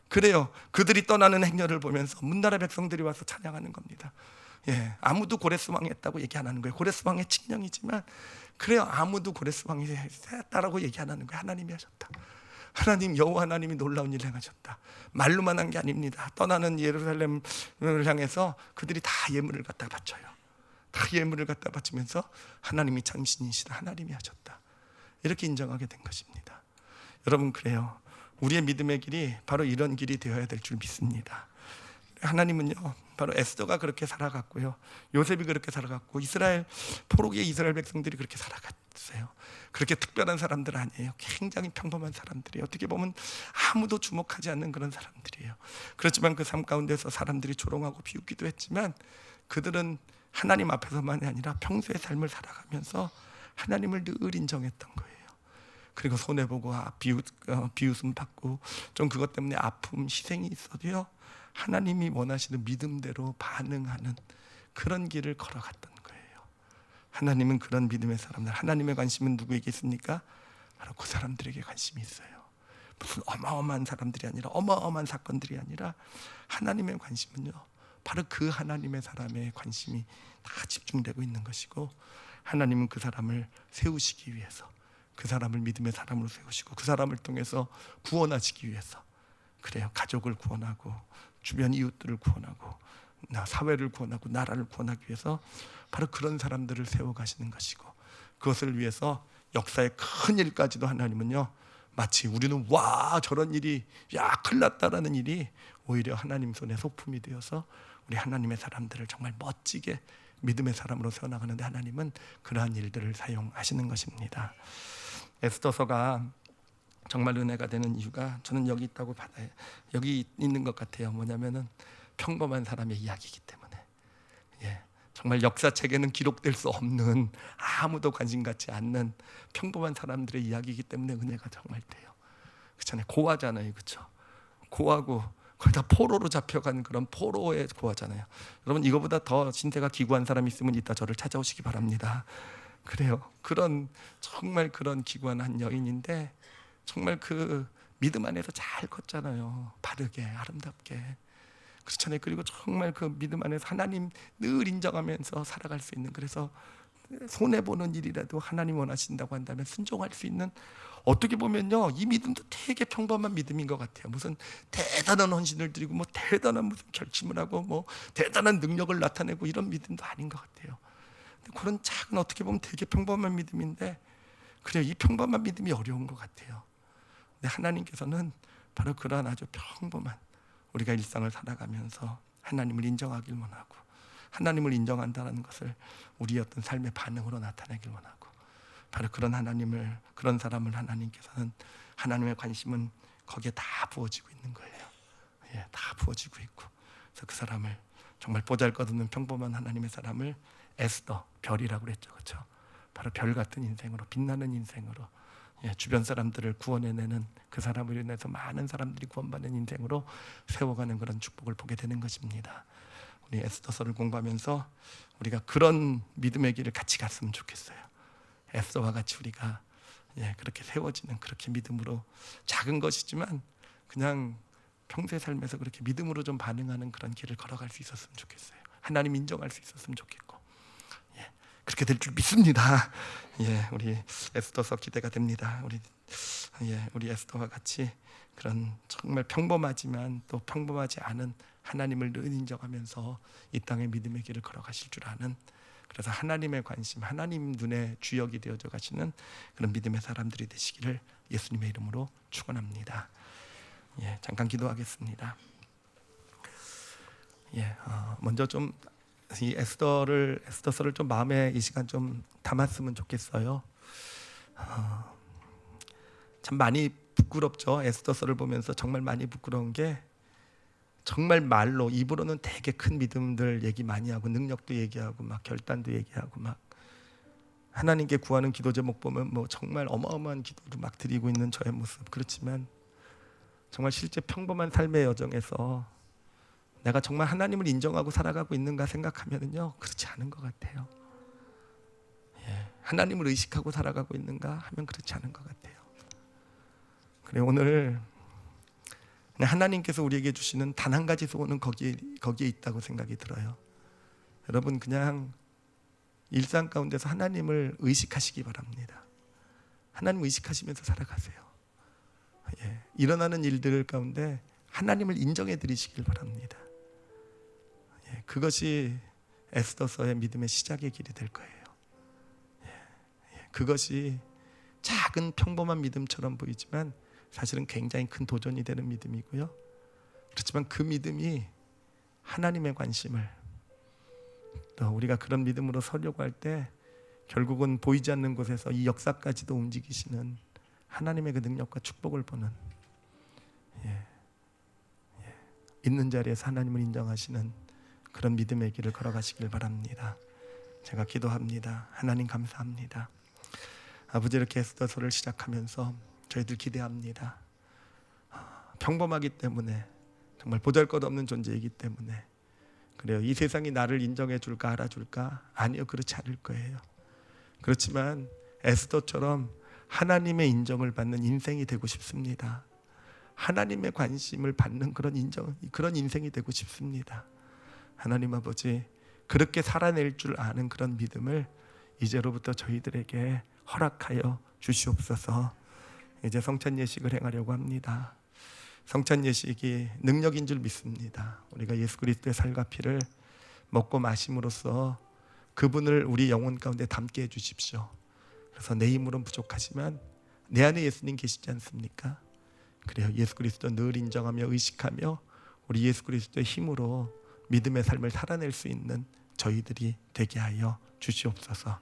그래요, 그들이 떠나는 행렬을 보면서 문나라 백성들이 와서 찬양하는 겁니다. 예, 아무도 고레스 왕이 했다고 얘기 안 하는 거예요. 고레스 왕의 칙령이지만 그래요, 아무도 고레스 왕이 했다라고 얘기 안 하는 거예요. 하나님이 하셨다. 하나님, 여호와 하나님이 놀라운 일을 행하셨다. 말로만 한 게 아닙니다. 떠나는 예루살렘을 향해서 그들이 다 예물을 갖다 바쳐요. 다 예물을 갖다 바치면서 하나님이 참신이시다, 하나님이 하셨다, 이렇게 인정하게 된 것입니다. 여러분, 그래요, 우리의 믿음의 길이 바로 이런 길이 되어야 될 줄 믿습니다. 하나님은요 바로 에스더가 그렇게 살아갔고요, 요셉이 그렇게 살아갔고, 포로기의 이스라엘 백성들이 그렇게 있어요. 그렇게 특별한 사람들 아니에요. 굉장히 평범한 사람들이에요. 어떻게 보면 아무도 주목하지 않는 그런 사람들이에요. 그렇지만 그 삶 가운데서 사람들이 조롱하고 비웃기도 했지만 그들은 하나님 앞에서만이 아니라 평소의 삶을 살아가면서 하나님을 늘 인정했던 거예요. 그리고 손해보고 비웃음 받고 좀 그것 때문에 아픔, 희생이 있어도요, 하나님이 원하시는 믿음대로 반응하는 그런 길을 걸어갔던 거예요. 하나님은 그런 믿음의 사람들, 하나님의 관심은 누구에게 있습니까? 바로 그 사람들에게 관심이 있어요. 무슨 어마어마한 사람들이 아니라, 어마어마한 사건들이 아니라 하나님의 관심은요, 바로 그 하나님의 사람의 관심이 다 집중되고 있는 것이고, 하나님은 그 사람을 세우시기 위해서, 그 사람을 믿음의 사람으로 세우시고, 그 사람을 통해서 구원하시기 위해서, 그래요, 가족을 구원하고 주변 이웃들을 구원하고 사회를 구원하고 나라를 구원하기 위해서 바로 그런 사람들을 세워가시는 것이고, 그것을 위해서 역사의 큰 일까지도 하나님은요, 마치 우리는 와 저런 일이 야 큰일 났다라는 일이 오히려 하나님 손에 소품이 되어서 우리 하나님의 사람들을 정말 멋지게 믿음의 사람으로 세워나가는데 하나님은 그러한 일들을 사용하시는 것입니다. 에스더서가 정말 은혜가 되는 이유가 저는 여기 있다고 받아요. 여기 있는 것 같아요. 뭐냐면은 평범한 사람의 이야기이기 때문에, 정말 역사책에는 기록될 수 없는, 아무도 관심 갖지 않는 평범한 사람들의 이야기이기 때문에 은혜가 정말 돼요. 그렇잖아요. 고아잖아요, 그렇죠? 고아고 거기다 포로로 잡혀간 그런 포로의 고아잖아요. 여러분, 이거보다 더 신세가 기구한 사람이 있으면 이따 저를 찾아오시기 바랍니다. 그래요. 그런 정말 그런 기구한 여인인데 정말 그 믿음 안에서 잘 컸잖아요. 바르게, 아름답게. 그렇잖아요. 그리고 정말 그 믿음 안에서 하나님 늘 인정하면서 살아갈 수 있는, 그래서 손해보는 일이라도 하나님 원하신다고 한다면 순종할 수 있는, 어떻게 보면요, 이 믿음도 되게 평범한 믿음인 것 같아요. 무슨 대단한 헌신을 드리고 뭐 대단한 무슨 결심을 하고 뭐 대단한 능력을 나타내고 이런 믿음도 아닌 것 같아요. 근데 그런 작은, 어떻게 보면 되게 평범한 믿음인데, 그래요, 이 평범한 믿음이 어려운 것 같아요. 근데 하나님께서는 바로 그러한 아주 평범한 우리가 일상을 살아가면서 하나님을 인정하길 원하고, 하나님을 인정한다는 것을 우리의 어떤 삶의 반응으로 나타내길 원하고, 바로 그런 하나님을, 그런 사람을 하나님께서는, 하나님의 관심은 거기에 다 부어지고 있는 거예요. 다 부어지고 있고, 그래서 그 사람을, 정말 보잘것없는 평범한 하나님의 사람을 에스더, 별이라고 그랬죠, 그렇죠? 바로 별 같은 인생으로, 빛나는 인생으로, 주변 사람들을 구원해내는, 그 사람을 인해서 많은 사람들이 구원받는 인생으로 세워가는 그런 축복을 보게 되는 것입니다. 우리 에스더서를 공부하면서 우리가 그런 믿음의 길을 같이 갔으면 좋겠어요. 에스더와 같이 우리가 그렇게 세워지는, 그렇게 믿음으로, 작은 것이지만 그냥 평소의 삶에서 그렇게 믿음으로 좀 반응하는 그런 길을 걸어갈 수 있었으면 좋겠어요. 하나님 인정할 수 있었으면 좋겠고, 그렇게 될 줄 믿습니다. 우리 에스더서 기대가 됩니다. 우리 에스더와 같이 그런 정말 평범하지만 또 평범하지 않은 하나님을 늘 인정하면서 이 땅의 믿음의 길을 걸어가실 줄 아는, 그래서 하나님의 관심, 하나님 눈에 주역이 되어져 가시는 그런 믿음의 사람들이 되시기를 예수님의 이름으로 축원합니다. 잠깐 기도하겠습니다. 먼저 좀 이 에스더서를 좀 마음에 이 시간 좀 담았으면 좋겠어요. 참 많이 부끄럽죠. 에스더서를 보면서 정말 많이 부끄러운 게, 정말 말로, 입으로는 되게 큰 믿음들 얘기 많이 하고 능력도 얘기하고 막 결단도 얘기하고 막 하나님께 구하는 기도 제목 보면 뭐 정말 어마어마한 기도를 막 드리고 있는 저의 모습. 그렇지만 정말 실제 평범한 삶의 여정에서 내가 정말 하나님을 인정하고 살아가고 있는가 생각하면은요, 그렇지 않은 것 같아요. 하나님을 의식하고 살아가고 있는가 하면 그렇지 않은 것 같아요. 그래, 오늘 하나님께서 우리에게 주시는 단 한 가지 소원은 거기에 있다고 생각이 들어요. 여러분, 그냥 일상 가운데서 하나님을 의식하시기 바랍니다. 하나님 의식하시면서 살아가세요. 일어나는 일들 가운데 하나님을 인정해 드리시길 바랍니다. 그것이 에스더서의 믿음의 시작의 길이 될 거예요. 그것이 작은 평범한 믿음처럼 보이지만 사실은 굉장히 큰 도전이 되는 믿음이고요. 그렇지만 그 믿음이 하나님의 관심을, 또 우리가 그런 믿음으로 서려고 할 때 결국은 보이지 않는 곳에서 이 역사까지도 움직이시는 하나님의 그 능력과 축복을 보는, 있는 자리에서 하나님을 인정하시는 그런 믿음의 길을 걸어가시길 바랍니다. 제가 기도합니다. 하나님 감사합니다. 아버지, 이렇게 에스더서를 시작하면서 저희들 기대합니다. 평범하기 때문에, 정말 보잘것없는 존재이기 때문에 그래요. 이 세상이 나를 인정해 줄까 알아줄까? 아니요, 그렇지 않을 거예요. 그렇지만 에스더처럼 하나님의 인정을 받는 인생이 되고 싶습니다. 하나님의 관심을 받는 그런 인생이 되고 싶습니다. 하나님 아버지, 그렇게 살아낼 줄 아는 그런 믿음을 이제로부터 저희들에게 허락하여 주시옵소서. 이제 성찬 예식을 행하려고 합니다. 성찬 예식이 능력인 줄 믿습니다. 우리가 예수 그리스도의 살과 피를 먹고 마심으로써 그분을 우리 영혼 가운데 담게 해주십시오. 그래서 내 힘으로는 부족하지만 내 안에 예수님 계시지 않습니까? 그래요. 예수 그리스도 늘 인정하며 의식하며 우리 예수 그리스도의 힘으로 믿음의 삶을 살아낼 수 있는 저희들이 되게 하여 주시옵소서.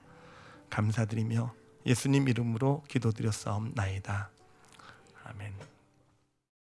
감사드리며 예수님 이름으로 기도드렸사옵나이다.